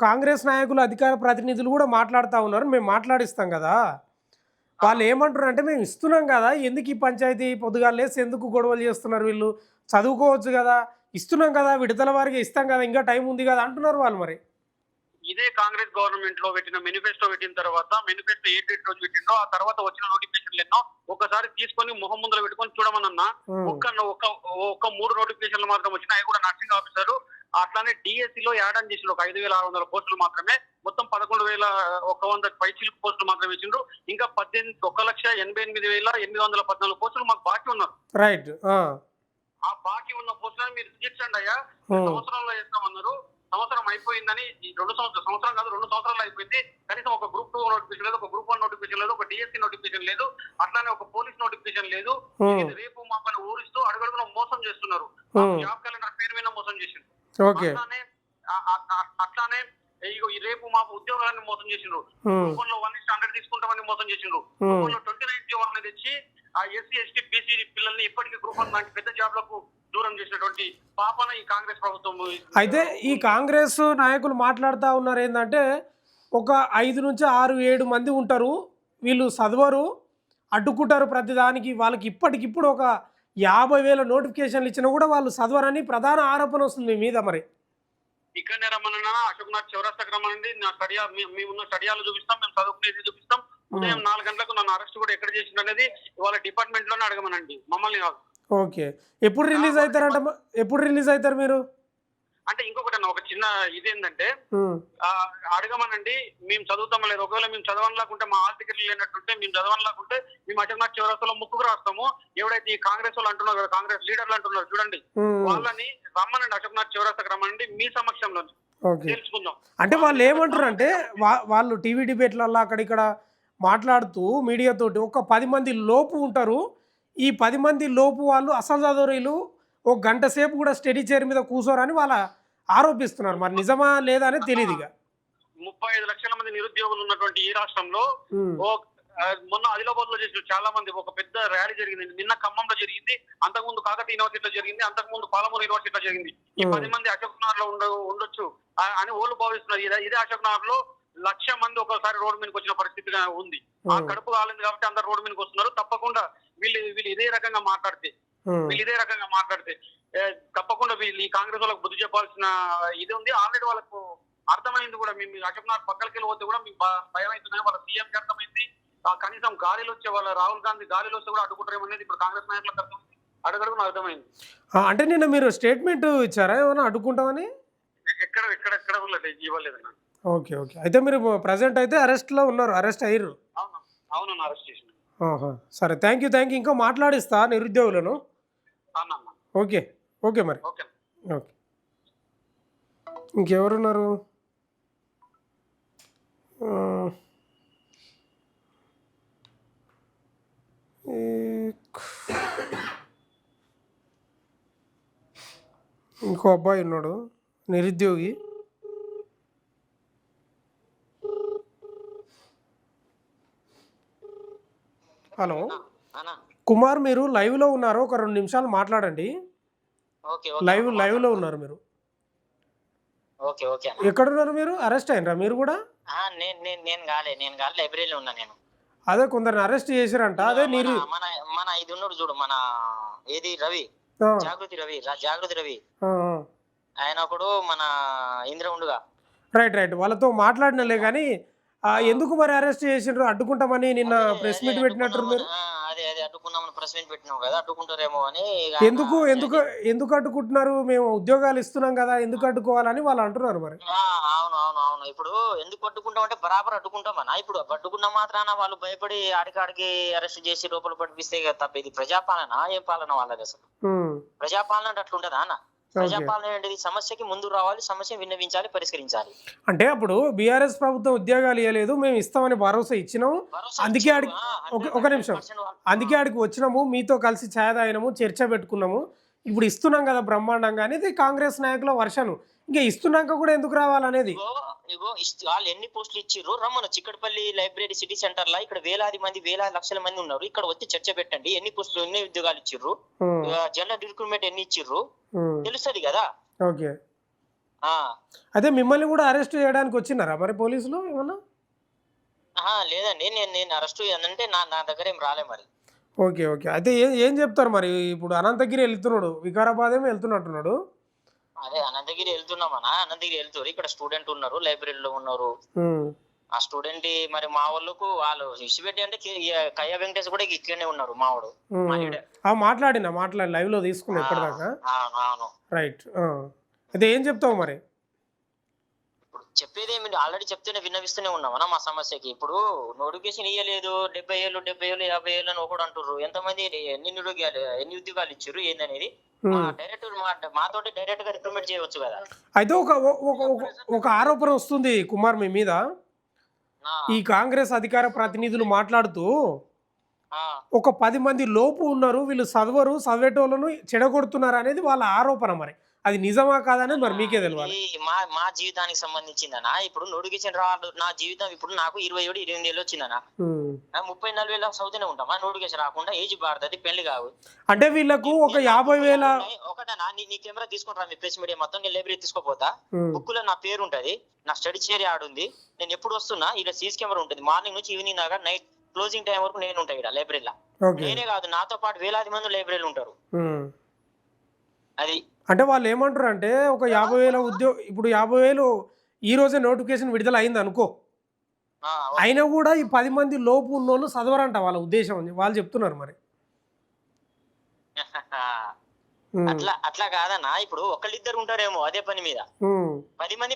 కాంగ్రెస్ నాయకులు, అధికార ప్రతినిధులు కూడా మాట్లాడుతూ ఉన్నారు, మేము మాట్లాడిస్తాం కదా. వాళ్ళు ఏమంటారు అంటే మేము ఇస్తున్నాం కదా, ఎందుకు ఈ పంచాయతీ పొద్దుగాలు లేసి ఎందుకు గొడవలు చేస్తున్నారు, వీళ్ళు చదువుకోవచ్చు కదా, ఇస్తున్నాం కదా, విడతల వారికి ఇస్తాం కదా, ఇంకా టైం ఉంది కదా అంటున్నారు వాళ్ళు. మరి ఇదే కాంగ్రెస్ గవర్నమెంట్ లో పెట్టిన మేనిఫెస్టో పెట్టిన తర్వాత, మేనిఫెస్టో ఏ డేట్ రోజు పెట్టిందో ఆ తర్వాత వచ్చిన నోటిఫికేషన్లు ఎన్నో ఒకసారి తీసుకొని మొహం ముందర పెట్టుకొని చూడమన్నా. ఒక్క 3 నోటిఫికేషన్లు మాత్రం వచ్చినాయి, అవి కూడా నర్సింగ్ ఆఫీసర్. అట్లానే డిఎస్సి లో యాడ్ ఆన్ చేసిండ్రు ఒక 5,600 పోస్టులు మాత్రమే. మొత్తం 11,100 పైచిలకు పోస్టులు మాత్రమే ఇచ్చిండ్రు. ఇంకా 1,88,814 పోస్టులు మాకు బాకీ ఉన్నారు. రైట్. ఆ బాకీ ఉన్న పోస్టులను మీరు తీర్చండి అయ్యా, సంవత్సరంలో చేస్తామన్నారు. సంవత్సరం అయిపోయిందని, 2 సంవత్సరం కాదు 2 సంవత్సరాలు అయిపోయింది. కనీసం ఒక గ్రూప్ 2 నోటిఫికేషన్ లేదు, ఒక గ్రూప్ 1 నోటిఫికేషన్ లేదు, ఒక డిఎస్సి నోటిఫికేషన్ లేదు, అట్లానే ఒక పోలీస్ నోటిఫికేషన్ లేదు. రేపు మా పని ఊరిస్తూ అడుగడుగున మోసం చేస్తున్నారు. జాబ్ క్యాలెండర్ పేరు మీద మోసం చేసిండ్రు. అట్లానే ఈ రేపు మా ఉద్యోగాలను మోసం చేసిండ్రు. గ్రూప్ 1 లో 1:100 తీసుకుంటామని మోసం చేసిండ్రు. గ్రూప్ 1 లో 29 తెచ్చి ఆ ఎస్సీ ఎస్టీ బీసీ పిల్లల్ని ఇప్పటికీ గ్రూప్ 1 లాంటి పెద్ద జాబ్లకు దూరం చేసినటువంటి పాపన ఈ కాంగ్రెస్ ప్రభుత్వం. అయితే ఈ కాంగ్రెస్ నాయకులు మాట్లాడుతూ ఉన్నారు ఏంటంటే ఒక 5 నుంచి 6, 7 మంది ఉంటారు, వీళ్ళు చదవరు, అడ్డుకుంటారు ప్రతిదానికి, వాళ్ళకి ఇప్పటికిప్పుడు ఒక 50,000 నోటిఫికేషన్లు ఇచ్చినా కూడా వాళ్ళు చదవరని ప్రధాన ఆరోపణ వస్తుంది మీ మీద. మరి ఇక్కడనే రమ్మన్నా, అశోక్ నగర్ చౌరస్తాకి రమ్మనండి, మేమున్న స్టడియాలు చూపిస్తాం, మేము చదువుకునేది చూపిస్తాం. ఉదయం 4 గంటలకు నన్ను అరెస్ట్ కూడా ఎక్కడ చేసింది అనేది వాళ్ళ డిపార్ట్మెంట్ లోనే అడగమనండి, మమ్మల్ని కాదు. ఓకే. ఎప్పుడు రిలీజ్ అవుతారు మీరు? అంటే ఇంకొకటి అన్న, ఒక చిన్న ఇదేంటంటే అడగమనండి, మేము చదువుతామో లేదు. ఒకవేళ మేము చదవనలాకుంటే, మా హాల్ టికెట్లు లేనట్టుంటే, మేము చదవనలాకుంటే మేము అశోక్ నగర్ చౌరస్తాలో ముక్కుకు రాస్తాము. ఎవడైతే ఈ కాంగ్రెస్ వాళ్ళు అంటున్నారు కదా, కాంగ్రెస్ లీడర్లు అంటున్నారు చూడండి, వాళ్ళని రమ్మనండి, అశోక్ నగర్ చౌరస్తాకి రమ్మనండి, మీ సమక్షంలో తెలుసుకుందాం. అంటే వాళ్ళు ఏమంటారు అంటే వాళ్ళు టీవీ డిబేట్లలో అక్కడిక్కడ మాట్లాడుతూ మీడియాతోటి ఒక 10 మంది లోపు ఉంటారు, ఈ 10 మంది లోపు వాళ్ళు అసలు ఒక గంట సేపు కూడా స్టడీ చైర్ మీద కూర్చోరని వాళ్ళ ఆరోపిస్తున్నారు. మరి నిజమా లేదా అనేది తెలియదు. ఇక 35 లక్షల మంది నిరుద్యోగులు ఉన్నటువంటి ఈ రాష్ట్రంలో మొన్న ఆదిలాబాద్ లో చేసిన చాలా మంది ఒక పెద్ద ర్యాలీ జరిగింది. నిన్న ఖమ్మంలో జరిగింది, అంతకుముందు కాకతీయ యూనివర్సిటీలో జరిగింది, అంతకుముందు పాలమూరు యూనివర్సిటీలో జరిగింది. ఈ 10 మంది అశోక్ నగర్ లో ఉండొచ్చు అని ఓళ్ళు భావిస్తున్నారు. ఇదే అశోక్ నగర్ లో 1,00,000 మంది ఒకసారి రోడ్డు మీదకి వచ్చిన పరిస్థితి ఉంది. ఆ కడుపు కాలేదు కాబట్టి అందరు రోడ్డు మీదకి వస్తున్నారు. తప్పకుండా వీళ్ళు ఇదే రకంగా మాట్లాడితే తప్పకుండా వీళ్ళు ఈ కాంగ్రెస్ వాళ్ళకి బుద్ధి చెప్పాల్సిన ఇది ఉంది. ఆల్రెడీ వాళ్ళకు అర్థమైంది కూడా. మేము అశోక్ నగర్ పక్కలకి వెళ్ళి పోతే కూడా మీకు భయం అవుతున్నాయి. వాళ్ళ సీఎంకి అర్థమైంది. కనీసం గాలిలో వచ్చే వాళ్ళ రాహుల్ గాంధీ గాలిలో వస్తే కూడా అడ్డుకుంటారేమనేది ఇప్పుడు కాంగ్రెస్ నాయకులకు అర్థమైంది, అడుగడుగున అర్థమైంది. అంటే నిన్న మీరు స్టేట్మెంట్ ఇచ్చారా ఏమైనా అడ్డుకుంటామని? ఎక్కడ ఇవ్వలేదన్న. ఓకే. అయితే మీరు ప్రజెంట్ అయితే అరెస్ట్లో ఉన్నారు, అరెస్ట్ అయ్యారు? అవునన్నా, అరెస్ట్ చేసిన. సరే, థ్యాంక్ యూ. ఇంకా మాట్లాడిస్తా నిరుద్యోగులను. ఓకే మరి. ఓకే. ఇంకెవరున్నారు? ఇంకో అబ్బాయి ఉన్నాడు, నిరుద్యోగి. హలో అన్నా కుమార్, మీరు లైవ్లో ఉన్నారు, ఒక 2 నిమిషాలు మాట్లాడండి. ఓకే లైవ్లో ఉన్నారు మీరు. ఓకే ఓకే అన్న ఎక్కడున్నారు మీరు? అరెస్ట్ అయినరా మీరు కూడా? నేను కాలే లైబ్రరీలో ఉన్నా నేను. అదే కొందరిని అరెస్ట్ చేసిరంట. అదే మన మన మన ఇది ఉన్నాడు చూడు, మన ఏది రవి, జాగృతి రవి ఆయన ఒకడు మన ఇంద్ర ఉండుగా. రైట్ వాళ్ళతో మాట్లాడినలే కానీ ఎందుకు మరి అరెస్ట్ చేసిండ్రు? అడ్డుకుంటామని నిన్న ప్రెస్ మీట్ పెట్టినట్టు మీరు. అదే అడ్డుకున్నామని ప్రెస్ మీట్ పెట్టినాం కదా, అడ్డుకుంటారేమో అని. ఎందుకు అడ్డుకుంటున్నారు? మేము ఉద్యోగాలు ఇస్తున్నాం కదా, ఎందుకు అడ్డుకోవాలని వాళ్ళు అంటున్నారు మరి. అవును ఇప్పుడు ఎందుకు అడ్డుకుంటాం అంటే బరాబర్ అడ్డుకుంటామన్నా. ఇప్పుడు అడ్డుకున్న మాత్రాన వాళ్ళు భయపడి ఆడికాడికి అరెస్ట్ చేసి లోపల పడిపిస్తే తప్ప ఇది ప్రజాపాలన ఏం పాలన వాళ్ళది? అసలు ప్రజాపాలన అంటే అట్లుంటదా అన్న? ప్రజాపాలన ఏంటిది? సమస్యకి ముందు రావాలి, సమస్య విన్నవించాలి, పరిష్కరించాలి. అంటే అప్పుడు బీఆర్ఎస్ ప్రభుత్వం ఉద్యోగాలు ఇవ్వలేదు, మేము ఇస్తామని భరోసా ఇచ్చినాము, అందుకే ఒక నిమిషం, అందుకే ఆడికి వచ్చినాము, మీతో కలిసి ఛాయ్ తాగినాము, చర్చ పెట్టుకున్నాము, ఇప్పుడు ఇస్తున్నాం కదా బ్రహ్మాండంగా అనేది కాంగ్రెస్ నాయకుల వర్షను. ఇంకా ఇస్తున్నాక కూడా ఎందుకు రావాలనేది. వాళ్ళు ఎన్ని పోస్టులు ఇచ్చిర్రు రమ్మను. చిక్కడపల్లి లైబ్రరీ సిటీ సెంటర్ లా ఇక్కడ వేలాది లక్షల మంది ఉన్నారు, ఇక్కడ వచ్చి చర్చ పెట్టండి. ఎన్ని పోస్టులు, ఎన్ని ఉద్యోగాలు ఇచ్చిర్రు, జనరల్ రిక్రూట్మెంట్ ఎన్ని ఇచ్చిర్రు తెలుస్తుంది కదా. ఓకే, అదే మిమ్మల్ని కూడా అరెస్ట్ చేయడానికి వచ్చినారా మరి పోలీసులు ఏమన్నా? లేదండి, నేను అరెస్ట్ అంటే నా దగ్గర ఏం రాలే మరి. ఓకే అయితే ఏం చెప్తారు మరి? ఇప్పుడు అనంతగిరి వెళ్తున్నాడు, వికారాబాద్ ఏమో వెళ్తున్నట్టున్నాడు. అదే అనంతగిరి వెళ్తున్నామన్నా, అనంతగిరి వెళ్తారు. ఇక్కడ స్టూడెంట్ ఉన్నారు, లైబ్రరీలో ఉన్నారు. ఆ స్టూడెంట్ మరి మా వాళ్ళకు వాళ్ళు ఇచ్చిపెట్టి అంటే కయ్య వెంకటేష్ కూడా ఇక్కడనే ఉన్నారు మావాడు. మాట్లాడి లైవ్ లో తీసుకున్నా ఇప్పటిదాకా. అవును రైట్, అయితే ఏం చెప్తావు మరి? ఇప్పుడు చెప్పేది ఏమి, ఆల్రెడీ చెప్తూనే విన్నవిస్తూనే ఉన్నామన్నా మా సమస్యకి. ఇప్పుడు నోటిఫికేషన్ ఇయ్యలేదు, 70,000 50,000 అని ఒకడు అంటుర్రు. ఎంతమంది ఎన్ని ఉద్యోగాలు ఇచ్చారు ఏందనేది డైరెక్ట్ మాతోటి డైరెక్ట్ గా రిక్రూట్మెంట్ చేయవచ్చు కదా. అయితే ఒక ఆరోపణ వస్తుంది కుమార్ మీ మీద. ఈ కాంగ్రెస్ అధికార ప్రతినిధులు మాట్లాడుతూ ఒక 10 మంది లోపు ఉన్నారు, వీళ్ళు చదివేటోళ్ళను చెడగొడుతున్నారు అనేది వాళ్ళ ఆరోపణ. మరి అది నిజమా కాదని మరి మీకే తెలియాలి. మా జీవితానికి సంబంధించిందనా? ఇప్పుడు నోటిఫికేషన్ రాదు, నా జీవితం ఇప్పుడు నాకు 27-28 వచ్చిందనా, 30-40 వేల చదువుతూనే ఉంటామా? నోటిఫికేషన్ రాకుండా ఏజ్ బారుతుంది, పెళ్లి కావు అంటే వీళ్ళకు ఒక 50,000 ఒకటనా? నీ కెమెరా తీసుకుంటారా? మీ ప్రెస్ మీడియా మొత్తం నేను లైబ్రరీ తీసుకోపోతా, బుక్ లో నా పేరు ఉంటది, నా స్టడీ చైర్ ఆడుంది, నేను ఎప్పుడు వస్తున్నా, ఇక్కడ సీసీ కెమెరా ఉంటుంది, మార్నింగ్ నుంచి ఈవినింగ్ దాకా నైట్ క్లోజింగ్ టైం వరకు నేను ఉంటా ఇక్కడ లైబ్రరీలో. నేనే కాదు, నాతో పాటు వేలాది మంది లైబ్రరీలు ఉంటారు. అది అంటే వాళ్ళు ఏమంటారు అంటే ఒక 50,000 ఇప్పుడు 50,000 ఈ రోజే నోటిఫికేషన్ విడుదల అయింది అనుకో, అయినా కూడా ఈ 10 మంది లోపు ఉన్నోళ్ళు చదవరంట వాళ్ళ ఉద్దేశం అని వాళ్ళు చెప్తున్నారు. మరి అట్లా కాదన్నా, ఇప్పుడు ఒకళ్ళిద్దరు ఉంటారేమో అదే పని మీద,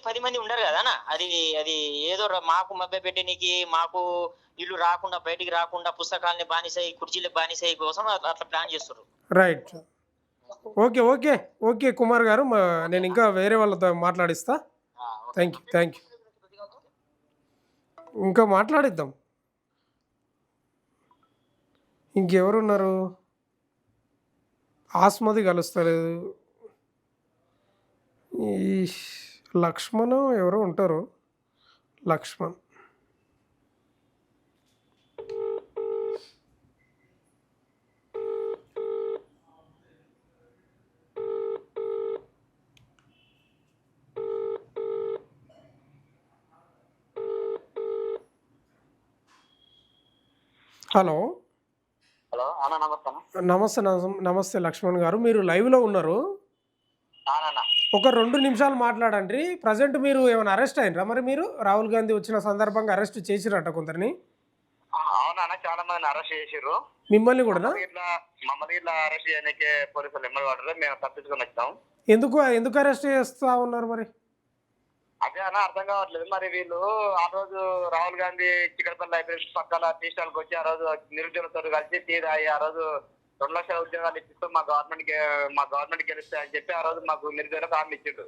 10 మంది ఉండరు కదనా. అది ఏదో మాకు మభ్య పెట్టడానికి, మాకు ఇల్లు రాకుండా బయటికి రాకుండా పుస్తకాలని బానిసాయి, కుర్చీలు బానిసాయి కోసం అట్లా ప్లాన్ చేస్తారు. రైట్, ఓకే కుమార్ గారు, నేను ఇంకా వేరే వాళ్ళతో మాట్లాడిస్తా. Thank you. ఇంకా మాట్లాడిద్దాం. ఇంకెవరున్నారు? ఆస్మది కలుస్తలేదు, ఈ లక్ష్మణ్ ఎవరో ఉంటారు, లక్ష్మణ్. హలో నమస్తే లక్ష్మణ్ గారు, మీరు లైవ్లో ఉన్నారు, ఒక 2 నిమిషాలు మాట్లాడండి. ప్రజెంట్ మీరు ఏమైనా అరెస్ట్ అయినరా? మరి మీరు రాహుల్ గాంధీ వచ్చిన సందర్భంగా అరెస్ట్ చేసిరట కొందరిని. అవునా, చాలా మంది అరెస్ట్ చేసిర్రు. మిమ్మల్ని కూడా? మమ్మల్ని ఇట్లా అరెస్ట్ చేయడానికి పోలీసులు ఎమ్మడి పడరు, మేము తప్పించుకొని వచ్చాం. ఎందుకు అరెస్ట్ చేస్తా ఉన్నారు మరి? అదే అన్న అర్థం కావట్లేదు. మరి వీళ్ళు ఆ రోజు రాహుల్ గాంధీ చిక్కడపల్లి లైబ్రరీ పక్కల టీ స్టాల్ కి వచ్చి ఆ రోజు నిరుద్యోగులతో కలిసి టీ తాగి ఆ రోజు 2 లక్షల ఉద్యోగాలు ఇప్పిస్తూ మా గవర్నమెంట్ గెలుస్తాయి అని చెప్పి ఆ రోజు మాకు నిరుద్యోగులకు హామీ ఇచ్చిండు.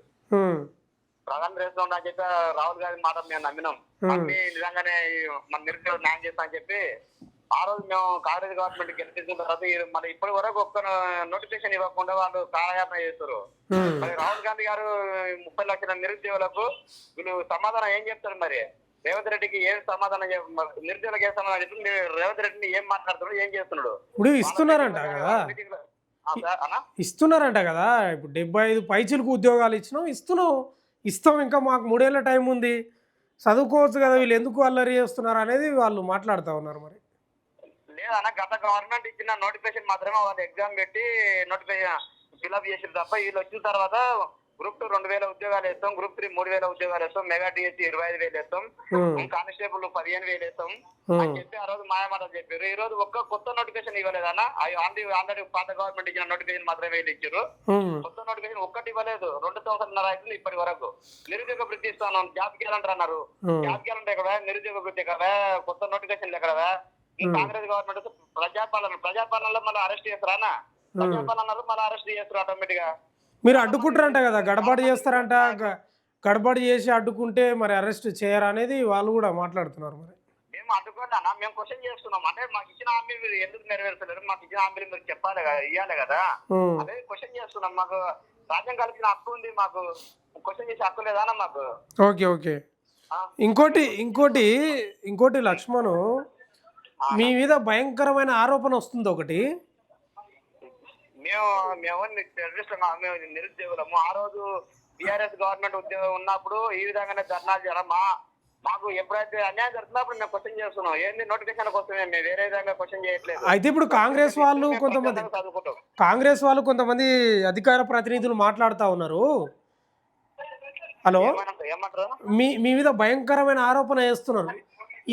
ప్రధాని చేస్తాం అని చెప్పి రాహుల్ గాంధీ మాట మేము నమ్మినాం. నమ్మి నిజంగానే మన నిరుద్యోగులు న్యాయం చేస్తా అని చెప్పి ఆ రోజు మేము కాంగ్రెస్ గవర్నమెంట్ గెలిపించిన తర్వాత మరి ఇప్పటి వరకు ఒక్క నోటిఫికేషన్ ఇవ్వకుండా వాళ్ళు కాలయాపన చేస్తారు. మరి రాహుల్ గాంధీ గారు 30 లక్షల నిరుద్యోగులకు వీళ్ళు సమాధానం ఏం చెప్తారు? మరి రేవంత్ రెడ్డికి ఏం సమాధానం నిరుద్యోగులకు ఏం సమాధానం చెప్పి రేవంత్ రెడ్డిని ఏం మాట్లాడుతున్నాడు, ఏం చేస్తున్నాడు? ఇప్పుడు ఇస్తున్నారంట కదా, అన్నా ఇస్తున్నారంట కదా. ఇప్పుడు 75 పైచీలకు ఉద్యోగాలు ఇస్తాం, ఇంకా మాకు 3 ఏళ్ళ టైం ఉంది, చదువుకోవచ్చు కదా, వీళ్ళు ఎందుకు అల్లరి చేస్తున్నారు అనేది వాళ్ళు మాట్లాడుతూ ఉన్నారు. మరి లేదన్న, గత గవర్నమెంట్ ఇచ్చిన నోటిఫికేషన్ మాత్రమే వాళ్ళు ఎగ్జామ్ పెట్టి నోటిఫికేషన్ ఫిల్అప్ చేసిన తప్ప వీళ్ళు వచ్చిన తర్వాత గ్రూప్ 2 2000 ఉద్యోగాలు వేస్తాం, గ్రూప్ 3 3000 ఉద్యోగాలు వేస్తాం, మెగా డిఎస్సీ 25000 వేస్తాం, కానిస్టేబుల్ 15000 వేస్తాం అని చెప్పి ఆ రోజు మాయమాటలు చెప్పారు. ఈ రోజు ఒక్క కొత్త నోటిఫికేషన్ ఇవ్వలేదన్న. ఆల్రెడీ పాత గవర్నమెంట్ ఇచ్చిన నోటిఫికేషన్ మాత్రమే ఇచ్చారు. కొత్త నోటిఫికేషన్ ఒక్కటి ఇవ్వలేదు. 2 సంవత్సరాల అవుతుంది ఇప్పటి వరకు. నిరుద్యోగ వృత్తి ఇస్తాను, జాబ్ క్యాలెండర్ అన్నారు. జాబ్ క్యాలెండర్ ఎక్కడ, నిరుద్యోగ వృత్తి ఎక్కడ, కొత్త నోటిఫికేషన్ ఎక్కడ? కాంగ్రెస్ గవర్నమెంట్ ప్రజాపాలనలో మళ్ళీ అరెస్ట్ చేస్తారా? ప్రజాపాలనలో మళ్ళీ అరెస్ట్ చేస్తారు ఆటోమేటిక్ గా. మీరు అడ్డుకుంటారంట కదా, గడబడి చేస్తారంట, గడబడి చేసి అడ్డుకుంటే మరి అరెస్ట్ చేయరా అనేది వాళ్ళు కూడా మాట్లాడుతున్నారు. మరి మేము అడ్డుకుంటా, మేము క్వశ్చన్ చేస్తున్నాం. అంటే మాకు ఇచ్చిన హామీ మీరు ఎందుకు నెరవేర్చలేరు? మాకు ఇచ్చిన హామీలు మీరు చెప్పాలి కదా, ఇవ్వాలి కదా. అదే క్వశ్చన్ చేస్తున్నాం. మాకు రాజ్యం కలిసిన హక్కు ఉంది, మాకు క్వశ్చన్ చేసే హక్కు లేదా మాకు? ఓకే. ఇంకోటి లక్ష్మణ్, మీ మీద భయంకరమైన ఆరోపణ వస్తుంది ఒకటి. మేము నిరుద్యోగులము. ఆ రోజు టిఆర్ఎస్ గవర్నమెంట్ ఉద్యోగం ఉన్నప్పుడు ఈ విధంగానే ధర్నాలు చేయడం, మాకు ఎప్పుడైతే అన్యాయం జరుగుతున్నప్పుడు మేము క్వశ్చన్ చేస్తున్నాం. ఏంది నోటిఫికేషన్ కోసమే, మేము వేరే విధంగా క్వశ్చన్ చేయట్లేదు. అయితే ఇప్పుడు కాంగ్రెస్ వాళ్ళు కొంతమంది అధికార ప్రతినిధులు మాట్లాడుతూ ఉన్నారు. హలో, ఏమంటారు? మీ మీద భయంకరమైన ఆరోపణ వేస్తున్నారు.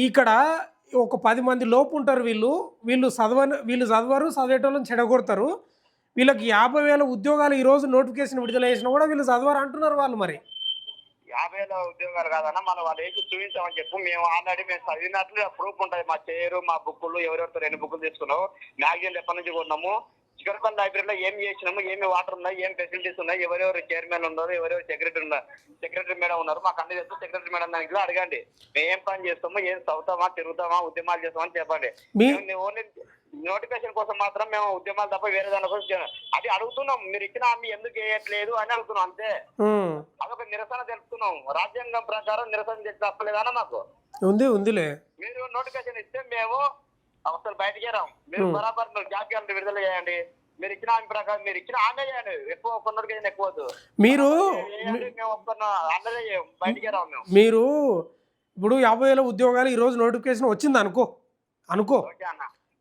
ఇక్కడ ఒక 10 మంది లోపు ఉంటారు. వీళ్ళు చదవరు, చదివేటోళ్ళని చెడగొడతారు. వీళ్ళకి 50,000 ఉద్యోగాలు ఈరోజు నోటిఫికేషన్ విడుదల చేసినా కూడా వీళ్ళు చదవరు అంటున్నారు వాళ్ళు. మరి 50,000 ఉద్యోగాలు కాదన్నా, మనం వాళ్ళు వేసి చూపించామని చెప్పు. మేము ఆల్రెడీ మేము చదివినట్లు ప్రూఫ్ ఉంటుంది. మా చైరు, మా బుక్కులు, ఎవరెవరితో 2 బుక్కులు తీసుకున్నాము, మ్యాగజైన్లు ఎప్పటి నుంచి కొన్నాము, చికరపల్లి లైబ్రరీలో ఏం చేసినాము, ఏమి వాటర్ ఉన్నాయి, ఏం ఫెసిలిటీస్ ఉన్నాయి, ఎవరెవరు చైర్మన్ ఉన్నారు, ఎవరెవరు సెక్రటరీ మేడం ఉన్నారు, మాకు అన్ని తెలుసు. సెక్రటరీ మేడం దానికి కూడా అడగండి. మేము ఏం పని చేస్తాము, ఏం చదువుతామా, తిరుగుతామా, ఉద్యమాలు చేస్తామని చెప్పండి. ఓన్లీ నోటిఫికేషన్ కోసం మాత్రం మేము ఉద్యమాలు తప్ప వేరే దాని కోసం అది అడుగుతున్నాం. మీరు ఇచ్చిన హామీ ఎందుకు వేయట్లేదు అని అడుగుతున్నాం, అంతే. అదొక నిరసన తెలుపుతున్నాం. రాజ్యాంగం ప్రకారం నిరసన తప్పలేదన్నా మాకు ఉందిలే. మీరు నోటిఫికేషన్ ఇస్తే మేము అసలు బయటకే రాం. మీరు బరాబర్ మీరు జాబ్ క్యాలెండర్ విడుదల చేయండి. మీరు ఇచ్చిన హామీ ప్రకారం మీరు ఇచ్చిన హామీ చేయండి. ఎక్కువ ఒక్క నోటిఫికేషన్ ఎక్కువ మీరు బయటకే రాం మేము. మీరు ఇప్పుడు 50,000 ఉద్యోగాలు ఈరోజు నోటిఫికేషన్ వచ్చింది అనుకో,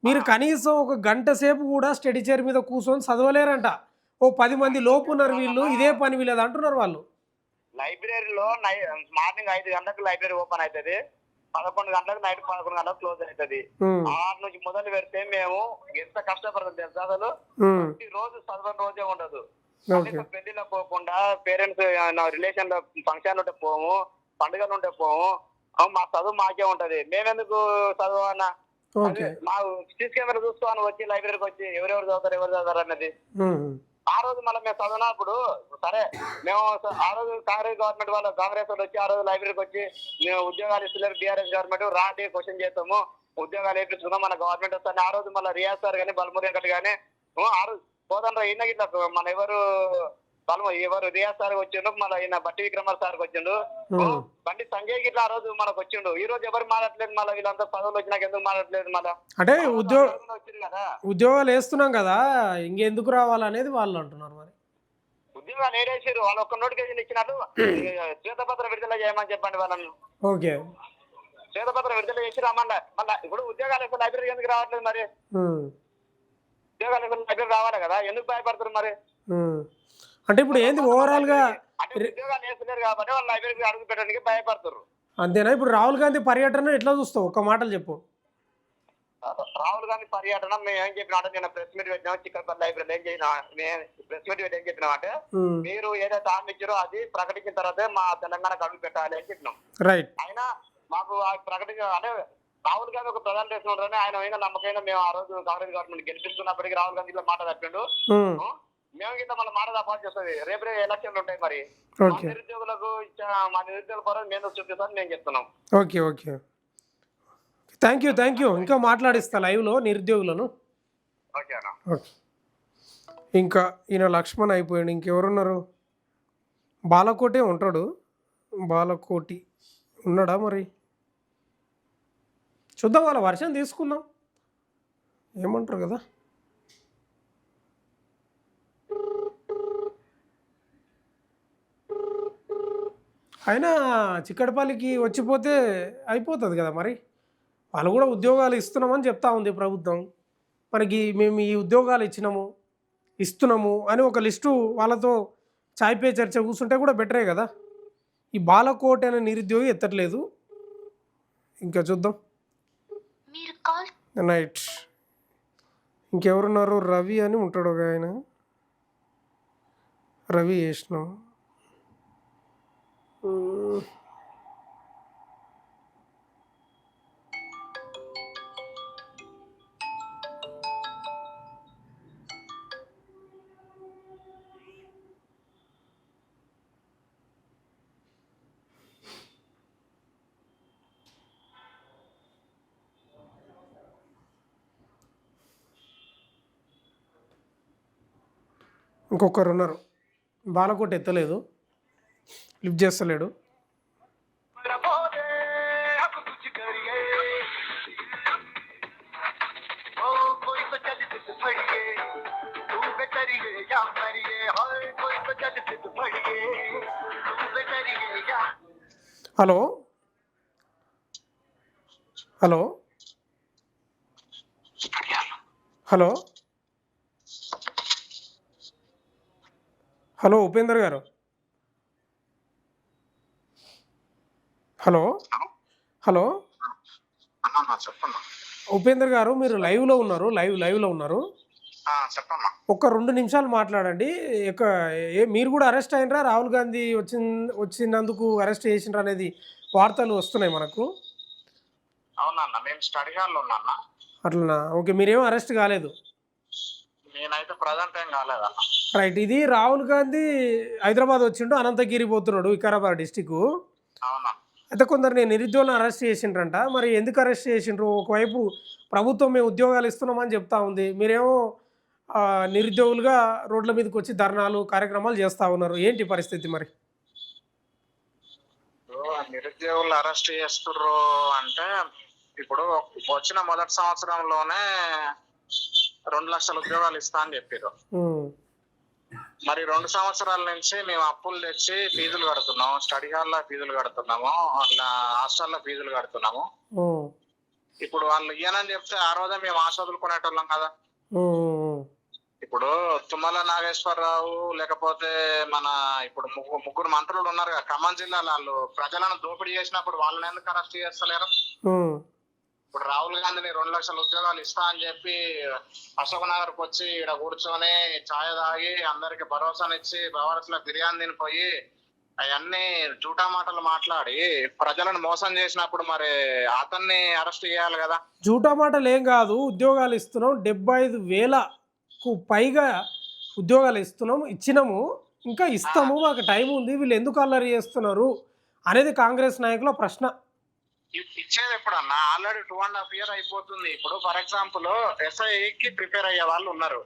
మీరు కనీసం ఒక గంట సేపు కూడా స్టడీ చైర్ మీద కూర్చొని చదవలేరంట. ఓ 10 మంది లోపు ఉన్నారు వీళ్ళు, ఇదే పని వీళ్ళది అంటున్నారు వాళ్ళు. లైబ్రరీలో మార్నింగ్ 5 గంటలకు లైబ్రరీ ఓపెన్ అవుతుంది, 11 గంటలకు నైట్ 11 గంటలకు క్లోజ్ అవుతుంది. 6 నుంచి మొదలు పెడితే మేము ఎంత కష్టపడతాం తెలుసా అసలు. ప్రతి రోజు చదవని రోజే ఉండదు. పెళ్లిలో పోకుండా, పేరెంట్స్ రిలేషన్ లో ఫంక్షన్ ఉంటే పోము, పండుగలు ఉంటే పోము. మా చదువు మాకే ఉంటది. మేమెందుకు చదవన్నా? మా సీసీ కెమెరా చూసుకోవాలి వచ్చి లైబ్రరీకి వచ్చి ఎవరెవరు చదువుతారు అన్నది. ఆ రోజు మళ్ళీ మేము చదివినప్పుడు సరే, మేము ఆ రోజు కాంగ్రెస్ గవర్నమెంట్ వాళ్ళు వచ్చి ఆ రోజు లైబ్రరీకి వచ్చి మేము ఉద్యోగాలు ఇస్తలేరు, టీఆర్ఎస్ గవర్నమెంట్ రాండి క్వశ్చన్ చేస్తాము, ఉద్యోగాలు వేయించుకున్నాం, మన గవర్నమెంట్ వస్తాను. ఆ రోజు మళ్ళీ రియాజ్ సార్ కానీ బల్మూరి వెంకట్ కానీ ఆ రోజు పోతాను ఈయన గిట్లా మన ఎవరు రియాజ్ సార్ వచ్చిండు, మళ్ళీ ఈయన బట్టి విక్రమార్ సార్కి వచ్చిండు, బండి సంజయ్ గిట్లా ఆ రోజు మనకు వచ్చిండు. ఈ రోజు ఎవరు మారట్లేదు. మళ్ళీ వీళ్ళంతా పదవులు వచ్చినాక ఎందుకు మారట్లేదు? మళ్ళీ అంటే ఉద్యోగాలు వేస్తున్నాం కదా, ఇంకెందుకు రావాలనేది వాళ్ళు అంటున్నారు. మరి ఉద్యోగాలు ఏడేసారు. వాళ్ళు ఒక్క నోటిఫికేషన్ ఇచ్చినట్టు శ్వేతపత్రం విడుదల చేయమని చెప్పండి వాళ్ళని. ఓకే, శ్వేతపత్రం విడుదల చేసి రమ్మన్నా. మళ్ళీ ఇప్పుడు ఉద్యోగాలు వేస్తే లైబ్రరీ ఎందుకు రావట్లేదు? మరి ఉద్యోగాలు వేస్తే లైబ్రరీ రావాలి కదా, ఎందుకు భయపడతారు? మరి అంటే ఇప్పుడు ఏంది ఓవరాల్ గా ఉద్యోగాలు వేస్తున్నారు కాబట్టి వాళ్ళు లైబ్రరీకి అడుగు పెట్టడానికి భయపడతారు. అంతేనా? ఇప్పుడు రాహుల్ గాంధీ పర్యటన ఎట్లా చూస్తావు? ఒక్క మాటలు చెప్పు. రాహుల్ గాంధీ పర్యటన మేము ఏం చెప్పినా అంటే, నేను ప్రెస్ మీట్ పెట్టినా చిక్కడపల్లి లైబ్రరీలో ఏం చేసినా, ప్రెస్ మీట్ పెట్టి ఏం చెప్పినా అంటే, మీరు ఏదైతే హామీ ఇచ్చారో అది ప్రకటించిన తర్వాతే మా తెలంగాణకు అడుగు పెట్టాలి అని చెప్పినాం. రైట్. అయినా మాకు అంటే రాహుల్ గాంధీ ఒక ప్రధాన దేశం ఉంటారని ఆయన అయినా నమ్మకైనా మేము ఆ రోజు కాంగ్రెస్ గవర్నమెంట్ గెలిపిస్తున్నప్పటికీ రాహుల్ గాంధీ మాట తప్పిండు. మేము కింద మళ్ళీ మాట తప్పాల్సి వస్తుంది. రేపు ఎలక్షన్లు ఉంటాయి. మరి నిరుద్యోగులకు మా నిరుద్యోగుల పరం మేము చూపిస్తామని మేము చెప్తున్నాం. ఓకే. Thank you. ఇంకా మాట్లాడిస్తా లైవ్లో నిరుద్యోగులను. ఓకే. ఇంకా ఈయన లక్ష్మణ్ అయిపోయాడు. ఇంకెవరున్నారు? బాలకోటే ఉంటాడు. బాలకోటి ఉన్నాడా? మరి చూద్దాం, వాళ్ళ వర్షం తీసుకుందాం, ఏమంటారు కదా. అయినా చిక్కడపల్లికి వచ్చిపోతే అయిపోతుంది కదా మరి. వాళ్ళు కూడా ఉద్యోగాలు ఇస్తున్నామని చెప్తా ఉంది ప్రభుత్వం. మనకి మేము ఈ ఉద్యోగాలు ఇస్తున్నాము అని ఒక లిస్టు వాళ్ళతో చాయ్ పే చర్చ కూర్చుంటే కూడా బెటరే కదా. ఈ బాలకోట్ అనే నిరుద్యోగి ఎత్తట్లేదు. ఇంకా చూద్దాం. నైట్ ఇంకెవరున్నారు, రవి అని ఉంటాడు ఒక ఆయన, రవి చేసినాం. ఇంకొకరు ఉన్నారు, బాలకోట ఎత్తలేదు, లిఫ్ట్ చేస్తలేడు. Hello hello hello hello Upender గారు, హలో హలో చెప్పమ్మా. ఉపేందర్ గారు, మీరు లైవ్లో ఉన్నారు, లైవ్లో ఉన్నారు. చెప్పమ్మా. ఒక 2 నిమిషాలు మాట్లాడండి. మీరు కూడా అరెస్ట్ అయినరా, రాహుల్ గాంధీ వచ్చినందుకు అరెస్ట్ చేసిండ్రా అనేది వార్తలు వస్తున్నాయి మనకు. అవునన్నా, మేము స్టడీ హాల్లో ఉన్నా. అట్లనా, ఓకే. మీరేమో అరెస్ట్ కాలేదు? నేనైతే ప్రజెంట్ ఏం కాలేదన్న. రైట్. ఇది రాహుల్ గాంధీ హైదరాబాద్ వచ్చిండు, అనంతగిరి పోతున్నాడు, వికారాబాద్ డిస్టిక్. అవునా. అయితే కొందరు నిరుద్యోగులను అరెస్ట్ చేసిండ్రంట. మరి ఎందుకు అరెస్ట్ చేసిండ్రు? ఒకవైపు ప్రభుత్వం మేము ఉద్యోగాలు ఇస్తున్నామని చెప్తా ఉంది, మీరేమో నిరుద్యోగులుగా రోడ్ల మీదకి వచ్చి ధర్నాలు కార్యక్రమాలు చేస్తూ ఉన్నారు. ఏంటి పరిస్థితి మరి? నిరుద్యోగులు అరెస్ట్ చేస్తుర్రు అంటే, ఇప్పుడు వచ్చిన మొదటి సంవత్సరంలోనే 2 లక్షల ఉద్యోగాలు ఇస్తా అని చెప్పారు. మరి 2 సంవత్సరాల నుంచి మేము అప్పులు తెచ్చి ఫీజులు కడుతున్నాము, స్టడీ హాల్లో ఫీజులు కడుతున్నాము, అట్లా హాస్టల్లో ఫీజులు కడుతున్నాము. ఇప్పుడు వాళ్ళు ఇయ్యనని చెప్తే ఆ రోజే మేము ఆశ వదులుకునేటోళ్ళం కదా. ఇప్పుడు తుమ్మల నాగేశ్వరరావు లేకపోతే మన ఇప్పుడు ముగ్గురు మంత్రులు ఉన్నారు కదా ఖమ్మం జిల్లాలో, వాళ్ళు ప్రజలను దోపిడీ చేసినప్పుడు వాళ్ళని ఎందుకు అరెస్ట్ చేస్తలేరు? ఇప్పుడు రాహుల్ గాంధీని 2 లక్షల ఉద్యోగాలు ఇస్తా అని చెప్పి అశోక్ నగర్ కు వచ్చి ఇక్కడ కూర్చొని ఛాయ్ తాగి అందరికి భరోసానిచ్చి బవారస్ లో బిర్యానీ తినిపోయి అవన్నీ జూటా మాటలు మాట్లాడి ప్రజలను మోసం చేసినప్పుడు మరి అతన్ని అరెస్ట్ చేయాలి కదా. జూటా మాటలు ఏం కాదు, ఉద్యోగాలు ఇస్తున్నాం, 75,000కు పైగా ఉద్యోగాలు ఇచ్చినాము, ఇంకా ఇస్తాము, మాకు టైం ఉంది, వీళ్ళు ఎందుకు అల్లరి చేస్తున్నారు అనేది కాంగ్రెస్ నాయకుల ప్రశ్న. ఇచ్చేది ఎప్పుడన్నా? ఆల్రెడీ 2.5 years అయిపోతుంది. ఇప్పుడు ఫర్ ఎగ్జాంపుల్ ఎస్ఐకి ప్రిపేర్ అయ్యే వాళ్ళు ఉన్నారు,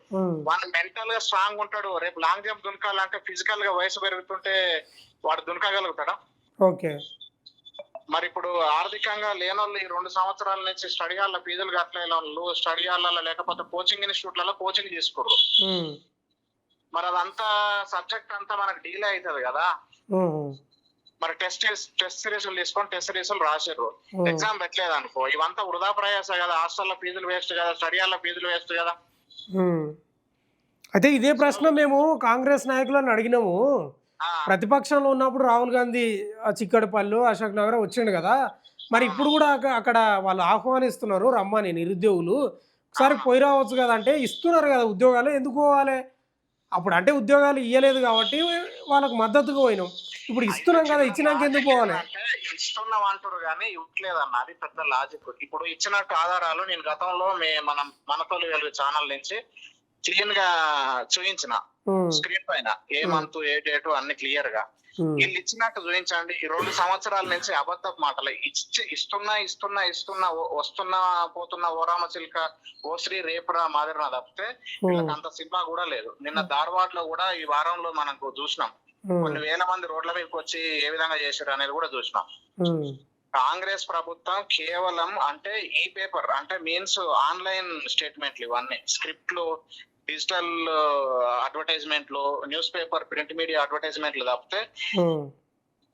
వాళ్ళు మెంటల్ గా స్ట్రాంగ్ ఉంటాడు. రేపు లాంగ్ జంప్ దునకాలంటే ఫిజికల్ గా వయసు పెరుగుతుంటే వాడు దునకగలుగుతాడా? ఓకే. మరి ఇప్పుడు ఆర్థికంగా లేనోళ్ళు ఈ 2 సంవత్సరాల నుంచి స్టడీ హాల్లో ఫీజులు కట్టలేని వాళ్ళు స్టడీ హాల్లో లేకపోతే కోచింగ్ ఇన్స్టిట్యూట్లలో కోచింగ్ తీసుకోరు. మరి అదంతా సబ్జెక్ట్ అంతా మనకు డీలే అవుతుంది కదా. మరి టెస్ట్ సిరీస్లు తీసుకొని టెస్ట్ సిరీస్లు రాసారు, ఎగ్జామ్ పెట్టలేదు అనుకో, ఇవంతా వృధా ప్రయాస కదా. హాస్టల్లో ఫీజులు వేస్ట్ కదా, స్టడీ హాల్లో ఫీజులు వేస్ట్ కదా. అయితే ఇదే ప్రశ్న మేము కాంగ్రెస్ నాయకులను అడిగినాము. ప్రతిపక్షంలో ఉన్నప్పుడు రాహుల్ గాంధీ చిక్కడపల్లి అశోక్ నగర్ వచ్చిండు కదా, మరి ఇప్పుడు కూడా అక్కడ వాళ్ళు ఆహ్వానిస్తున్నారు రమ్మని నిరుద్యోగులు, ఒకసారి పోయి రావచ్చు కదా అంటే, ఇస్తున్నారు కదా ఉద్యోగాలు, ఎందుకు పోవాలి? అప్పుడు అంటే ఉద్యోగాలు ఇవ్వలేదు కాబట్టి వాళ్ళకు మద్దతుగా పోయినాం, ఇప్పుడు ఇస్తున్నాం కదా, ఇచ్చినాక ఎందుకు పోవాలి? ఇస్తున్నాం అంటారు కానీ ఇవ్వట్లేదన్న, అది పెద్ద లాజిక్. ఇప్పుడు ఇచ్చినట్టు ఆధారాలు నేను గతంలో మనం మనతోలు వెలుగు ఛానల్ నుంచి క్లీన్ గా చూపించిన స్క్రీన్ పైన, ఏ మంత్ ఏ డేట్ అన్ని క్లియర్ గా వీళ్ళు ఇచ్చినట్టు చూపించండి. ఈ 2 సంవత్సరాల నుంచి అబద్ధపు మాటలు ఇస్తున్నా వస్తున్నా పోతున్నా ఓరామ చిల్క ఓ శ్రీ రేపురా మాదిరినా తప్పితే వీళ్ళకి అంత సినిమా కూడా లేదు. నిన్న ధార్వాడ్ లో కూడా ఈ వారంలో మనకు చూసినాం, కొన్ని వేల మంది రోడ్ల మీదకి వచ్చి ఏ విధంగా చేశారు అనేది కూడా చూసినాం. కాంగ్రెస్ ప్రభుత్వం కేవలం అంటే ఈ పేపర్ అంటే మీన్స్ ఆన్లైన్ స్టేట్మెంట్లు ఇవన్నీ స్క్రిప్ట్లు డిజిటల్ అడ్వర్టైజ్మెంట్లు న్యూస్ పేపర్ ప్రింట్ మీడియా అడ్వర్టైజ్మెంట్లు తప్పితే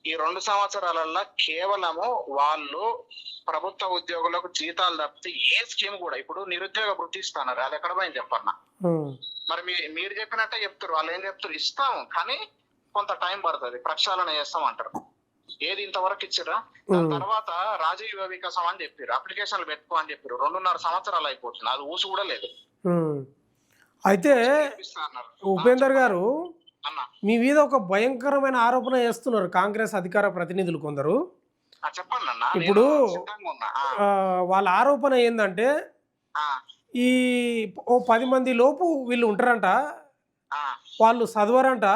ఈ 2 సంవత్సరాలలో కేవలము వాళ్ళు ప్రభుత్వ ఉద్యోగులకు జీతాలు తప్పితే ఏ స్కీమ్ కూడా ఇప్పుడు నిరుద్యోగ వృత్తి ఇస్తున్నారు, అది ఎక్కడ పోయింది చెప్పన్నా. మరి మీరు చెప్పినట్టే చెప్తారు, వాళ్ళు ఏం చెప్తారు, ఇస్తాం కానీ కొంత టైం పడుతుంది, ప్రక్షాళన చేస్తాం అంటారు. ఏది ఇంతవరకు ఇచ్చిరా? దాని తర్వాత రాజీవ్ వికాసం అని చెప్పారు, అప్లికేషన్లు పెట్టుకో అని చెప్పారు. 2.5 సంవత్సరాలు అయిపోతుంది, అది ఊసు కూడా లేదు. అయితే ఉపేందర్ గారు మీ మీద ఒక భయంకరమైన ఆరోపణ చేస్తున్నారు కాంగ్రెస్ అధికార ప్రతినిధులు కొందరు. చెప్పండి అన్న. ఇప్పుడు వాళ్ళ ఆరోపణ ఏంటంటే ఈ 10 మంది లోపు వీళ్ళు ఉంటారంట, వాళ్ళు చదవరంట.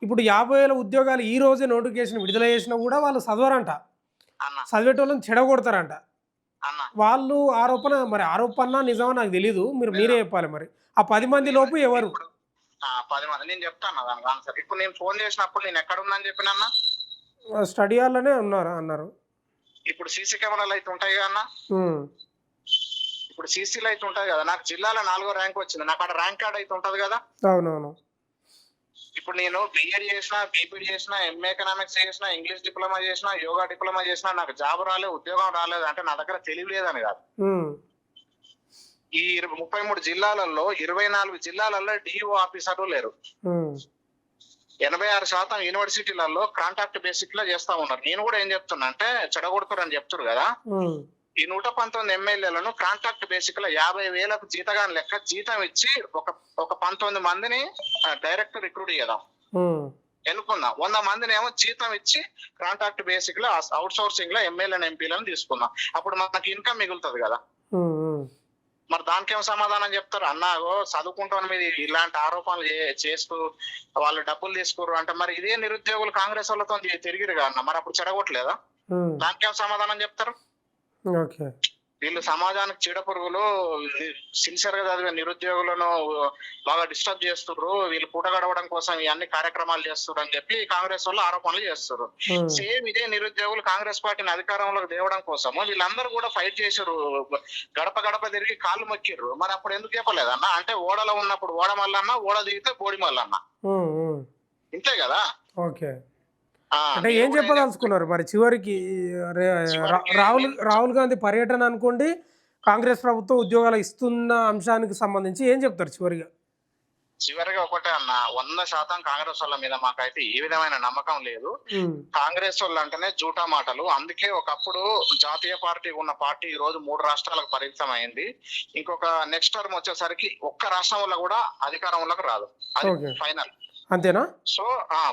ఇప్పుడు 50,000 ఉద్యోగాలు ఈ రోజే నోటిఫికేషన్ విడుదల చేసినా కూడా వాళ్ళు చదవరంట, చదివేటోళ్ళని చెడగొడతారంట. వాళ్ళు ఆరోపణ, మరి ఆరోపణ నిజమా నాకు తెలీదు, మీరే చెప్పాలి. మరి ఆ 10 మంది లోపు ఎవరు? 10 మంది నేను చెప్తాను దానికి ఆన్సర్. ఇప్పుడు నేను ఫోన్ చేసినప్పుడు నేను ఎక్కడ ఉన్నాను చెప్పినా, స్టడీ హాల్లోనే అన్నారు. ఇప్పుడు సీసీ కెమెరాలు అయితే ఉంటాయి కదా అన్న, ఇప్పుడు సీసీలు అయితే ఉంటాయి కదా. నాకు జిల్లాలో 4వ ర్యాంక్ వచ్చింది, నాకు అక్కడ ర్యాంక్ కార్డ్ అయితే ఉంటది కదా. అవునవును. ఇప్పుడు నేను బిఎడ్ చేసిన, బీపీడీ చేసిన, ఎంఏ ఎకనామిక్స్ చేసిన, ఇంగ్లీష్ డిప్లొమా చేసిన, యోగా డిప్లొమా చేసిన, నాకు జాబ్ రాలేదు, ఉద్యోగం రాలేదు అంటే నా దగ్గర తెలివి లేదని కాదు. ఈ 33 జిల్లాలలో 24 జిల్లాలలో డిఓ ఆఫీసర్లు లేరు. 86% యూనివర్సిటీలలో కాంట్రాక్ట్ బేసిక్ లో చేస్తా ఉన్నారు. నేను కూడా ఏం చెప్తున్నా అంటే చెడగొడుతారు అని చెప్తారు కదా. ఈ 119 ఎమ్మెల్యేలను కాంట్రాక్ట్ బేసిక్ లో 50,000కు జీతగాని లెక్క జీతం ఇచ్చి ఒక 19 మందిని డైరెక్ట్ రిక్రూట్ చేద్దాం ఎన్నుకుందాం. 100 మందిని ఏమో జీతం ఇచ్చి కాంట్రాక్ట్ బేసిక్ లో అవుట్ సోర్సింగ్ లో ఎమ్మెల్యేలను ఎంపీలను తీసుకుందాం. అప్పుడు మనకి ఇన్కమ్ మిగులుతుంది కదా. మరి దానికేం సమాధానం చెప్తారు? అన్నాగో చదువుకుంటాను మీద ఇలాంటి ఆరోపణలు చేస్తూ వాళ్ళు డబ్బులు తీసుకుర్రు అంటే మరి ఇదే నిరుద్యోగులు కాంగ్రెస్ వాళ్ళతో తిరిగిరుగా అన్న, మరి అప్పుడు చెడగొట్టలేదా? దానికేం సమాధానం చెప్తారు? వీళ్ళు సమాజానికి చీడపురుగులు, సిన్సియర్ గా చదివే నిరుద్యోగులను బాగా డిస్టర్బ్ చేస్తుర్రు, వీళ్ళు పూట గడవడం కోసం ఈ అన్ని కార్యక్రమాలు చేస్తున్నారు అని చెప్పి కాంగ్రెస్ వాళ్ళు ఆరోపణలు చేస్తారు. సేమ్ ఇదే నిరుద్యోగులు కాంగ్రెస్ పార్టీని అధికారంలోకి తేవడం కోసం వీళ్ళందరూ కూడా ఫైట్ చేశారు, గడప గడప తిరిగి కాళ్ళు మొక్కిర్రు. మరి అప్పుడు ఎందుకు చెప్పలేదన్న? అంటే ఓడలో ఉన్నప్పుడు ఓడ మల్లన్న, ఓడ దిగితే బోడి మల్లన్న, ఇంతే కదా. అంటే ఏం చెప్పదలుచుకున్నారు మరి చివరికి? రాహుల్ గాంధీ పర్యటన అనుకోండి, కాంగ్రెస్ ప్రభుత్వం ఉద్యోగాలు ఇస్తున్న అంశానికి సంబంధించి ఏం చెప్తారు చివరిగా? ఒకటే అన్న, 100% కాంగ్రెస్ వాళ్ళ మీద మాకైతే ఏ విధమైన నమ్మకం లేదు. కాంగ్రెస్ వాళ్ళు అంటేనే జూటా మాటలు. అందుకే ఒకప్పుడు జాతీయ పార్టీ ఉన్న పార్టీ ఈ రోజు 3 రాష్ట్రాలకు పరిమితం అయింది. ఇంకొక నెక్స్ట్ టర్మ్ వచ్చేసరికి ఒక్క రాష్ట్రం వల్ల కూడా అధికారంలోకి రాదు, అది ఫైనల్. అంతేనా? So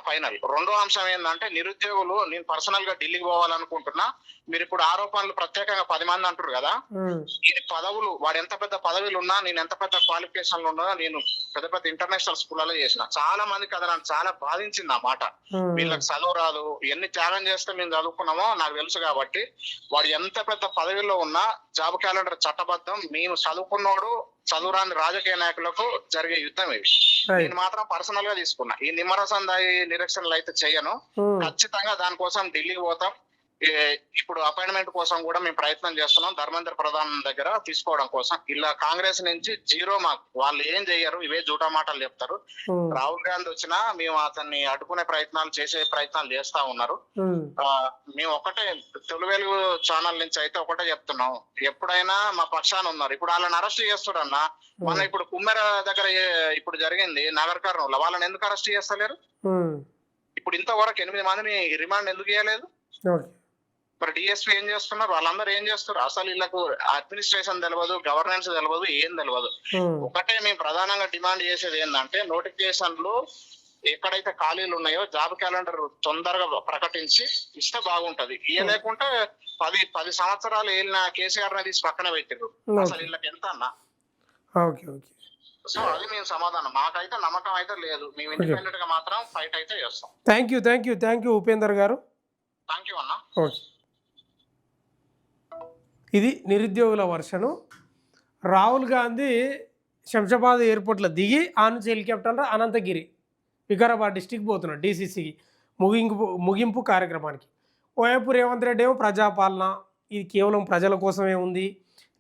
final. రెండో అంశం ఏంటంటే నిరుద్యోగులు, నేను పర్సనల్ గా ఢిల్లీకి పోవాలనుకుంటున్నా. మీరు ఇప్పుడు ఆరోపణలు ప్రత్యేకంగా 10 మంది అంటారు కదా, ఈ పదవులు వాడు ఎంత పెద్ద పదవులు ఉన్నా, నేను ఎంత పెద్ద క్వాలిఫికేషన్లు ఉన్నా, నేను పెద్ద పెద్ద ఇంటర్నేషనల్ స్కూళ్ళలో చేసిన. చాలా మంది కదా నాకు చాలా బాధించింది ఆ మాట. వీళ్ళకి చదువు రాదు, ఎన్ని త్యాగం చేస్తే మేము చదువుకున్నామో నాకు తెలుసు కాబట్టి. వాడు ఎంత పెద్ద పదవిలో ఉన్నా జాబ్ క్యాలెండర్ చట్టబద్ధం. మేము చదువుకున్నోడు చదువురాని రాజకీయ నాయకులకు జరిగే యుద్ధం ఇది. నేను మాత్రం పర్సనల్ గా తీసుకున్నా. ఈ నిమ్మరసం దాయి నిరీక్షణలు అయితే చేయను, ఖచ్చితంగా దానికోసం ఢిల్లీకి పోతాం. ఇప్పుడు అపాయింట్మెంట్ కోసం కూడా మేము ప్రయత్నం చేస్తున్నాం, ధర్మేంద్ర ప్రధాన్ దగ్గర తీసుకోవడం కోసం. ఇలా కాంగ్రెస్ నుంచి జీరో మాకు, వాళ్ళు ఏం చెయ్యరు, ఇవే జూటా మాటలు చెప్తారు. రాహుల్ గాంధీ వచ్చినా మేము అతన్ని అడ్డుకునే చేసే ప్రయత్నాలు చేస్తా ఉన్నారు. మేము ఒకటే తెలుగు ఛానల్ నుంచి అయితే ఒకటే చెప్తున్నాం, ఎప్పుడైనా మా పక్షాన ఉన్నారు. ఇప్పుడు వాళ్ళని అరెస్ట్ చేస్తారన్నా, మన ఇప్పుడు కుమ్మెర దగ్గర ఇప్పుడు జరిగింది నగర్ కర్నూలు, వాళ్ళని ఎందుకు అరెస్ట్ చేస్తలేరు? ఇప్పుడు ఇంతవరకు 8 మందిని రిమాండ్ ఎందుకు చేయలేదు? మరి డిఎస్పీ ఏం చేస్తున్నారు? వాళ్ళందరూ ఏం చేస్తారు? అసలు వీళ్ళకు అడ్మినిస్ట్రేషన్ తెలియదు, గవర్నెన్స్ తెలియదు, ఏం తెలియదు. ఒకటే మేము ప్రధానంగా డిమాండ్ చేసేది ఏంటంటే, నోటిఫికేషన్లు ఎక్కడైతే ఖాళీలు ఉన్నాయో జాబ్ క్యాలెండర్ తొందరగా ప్రకటించి ఇస్తే బాగుంటది. లేకుంటే 10 సంవత్సరాలు వెళ్ళిన కేసీఆర్ తీసి పక్కన పెట్టారు. అసలు వీళ్ళకి ఎంత అన్నా. సో అది మేము సమాధానం. మాకైతే నమ్మకం అయితే లేదు, మేము ఇండిపెండెంట్ గా మాత్రం ఫైట్ అయితే చేస్తాం. థ్యాంక్ యూ ఉపేందర్ గారు. థ్యాంక్ యూ అన్న. ఇది నిరుద్యోగుల వర్షను. రాహుల్ గాంధీ శంషాబాద్ ఎయిర్పోర్ట్లో దిగి ఆ నుంచి హెలికాప్టర్లో అనంతగిరి వికారాబాద్ డిస్టిక్ పోతున్నాడు డీసీసీకి ముగింపు కార్యక్రమానికి. ఓవైపు రేవంత్ రెడ్డి ఏమో ప్రజాపాలన, ఇది కేవలం ప్రజల కోసమే ఉంది,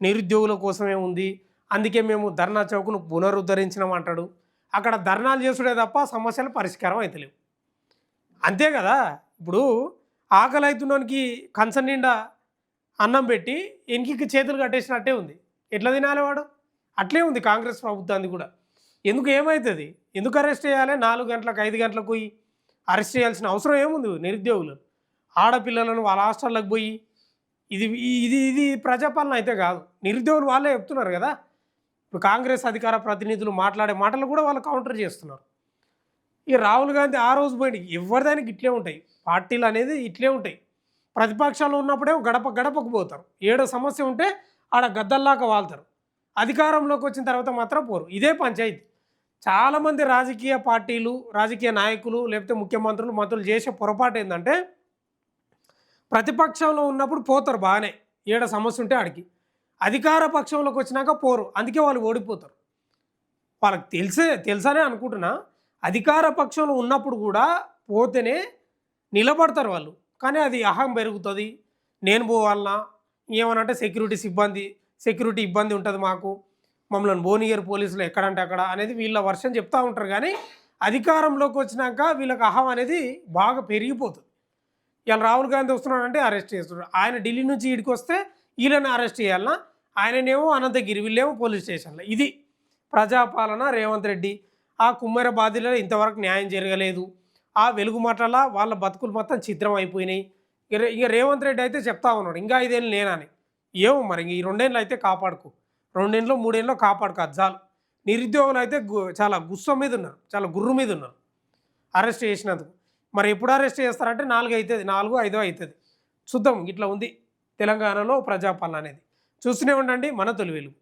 నిరుద్యోగుల కోసమే ఉంది, అందుకే మేము ధర్నా చౌక్ను పునరుద్ధరించినామంటాడు. అక్కడ ధర్నాలు చేసుడే తప్ప సమస్యలు పరిష్కారం అవుతలేవు. అంతే కదా. ఇప్పుడు ఆకలి అవుతున్నోనికి కంచం నిండా అన్నం పెట్టి ఎన్కి చేతులు కట్టేసినట్టే ఉంది. ఎట్లా తినాలి వాడు? అట్లే ఉంది కాంగ్రెస్ ప్రభుత్వాన్ని కూడా. ఎందుకు ఏమవుతుంది? ఎందుకు అరెస్ట్ చేయాలి? 4 గంటలకు 5 గంటలకు పోయి అరెస్ట్ చేయాల్సిన అవసరం ఏముంది? నిరుద్యోగులు ఆడపిల్లలను వాళ్ళ హాస్టళ్ళకి పోయి ఇది ఇది ఇది ప్రజాపాలన అయితే కాదు. నిరుద్యోగులు వాళ్ళే చెప్తున్నారు కదా. ఇప్పుడు కాంగ్రెస్ అధికార ప్రతినిధులు మాట్లాడే మాటలు కూడా వాళ్ళు కౌంటర్ చేస్తున్నారు. ఈ రాహుల్ గాంధీ ఆ రోజు పోయి ఎవరిదానికి ఇట్లే ఉంటాయి, పార్టీలు అనేది ఇట్లే ఉంటాయి. ప్రతిపక్షాలు ఉన్నప్పుడేమో గడప గడపకు పోతారు, ఏడో సమస్య ఉంటే ఆడ గద్దల్లాగా వాళ్తారు. అధికారంలోకి వచ్చిన తర్వాత మాత్రం పోరు. ఇదే పంచాయతీ. చాలామంది రాజకీయ పార్టీలు, రాజకీయ నాయకులు, లేకపోతే ముఖ్యమంత్రులు, మంత్రులు చేసే పొరపాటు ఏంటంటే ప్రతిపక్షంలో ఉన్నప్పుడు పోతారు బాగానే, ఏడ సమస్య ఉంటే ఆడికి. అధికార పక్షంలోకి వచ్చినాక పోరు. అందుకే వాళ్ళు ఓడిపోతారు. వాళ్ళకి తెలుసనే అనుకుంటున్నా. అధికార పక్షంలో ఉన్నప్పుడు కూడా పోతేనే నిలబడతారు వాళ్ళు. కానీ అది అహం పెరుగుతుంది. నేను పోవాలన్నా, ఏమనంటే సెక్యూరిటీ ఇబ్బంది ఉంటుంది మాకు, మమ్మల్ని బోనియర్ పోలీసులు ఎక్కడంటే అక్కడ అనేది వీళ్ళ వర్షం చెప్తూ ఉంటారు. కానీ అధికారంలోకి వచ్చినాక వీళ్ళకి అహం అనేది బాగా పెరిగిపోతుంది. ఇలా రాహుల్ గాంధీ వస్తున్నాడంటే అరెస్ట్ చేస్తున్నాడు. ఆయన ఢిల్లీ నుంచి ఈడికి వస్తే వీళ్ళని అరెస్ట్ చేయాలన్నా, ఆయననేమో అనంతగిరి, వీళ్ళేమో పోలీస్ స్టేషన్లో. ఇది ప్రజాపాలన. రేవంత్ రెడ్డి ఆ కుమ్మర బాధితులలో ఇంతవరకు న్యాయం జరగలేదు. ఆ వెలుగు మాటల వాళ్ళ బతుకులు మొత్తం చిత్రం అయిపోయినాయి. ఇక రేవంత్ రెడ్డి అయితే చెప్తా ఉన్నాడు ఇంకా 5 ఏళ్ళు నేనని. ఏమో మరి ఈ 2 ఏళ్ళు అయితే కాపాడుకో, 2 ఏళ్ళు 3 ఏళ్ళు కాపాడుకో, అజ్జాలు. నిరుద్యోగులు అయితే చాలా గుస్స మీద ఉన్నారు, చాలా గుర్రు మీద ఉన్నారు అరెస్ట్ చేసినందుకు. మరి ఎప్పుడు అరెస్ట్ చేస్తారంటే 4 అవుతుంది, 4, 5 అవుతుంది. చూద్దాం. ఇట్లా ఉంది తెలంగాణలో ప్రజాపాలన అనేది. చూస్తూనే ఉండండి మన తొలి వెలుగు.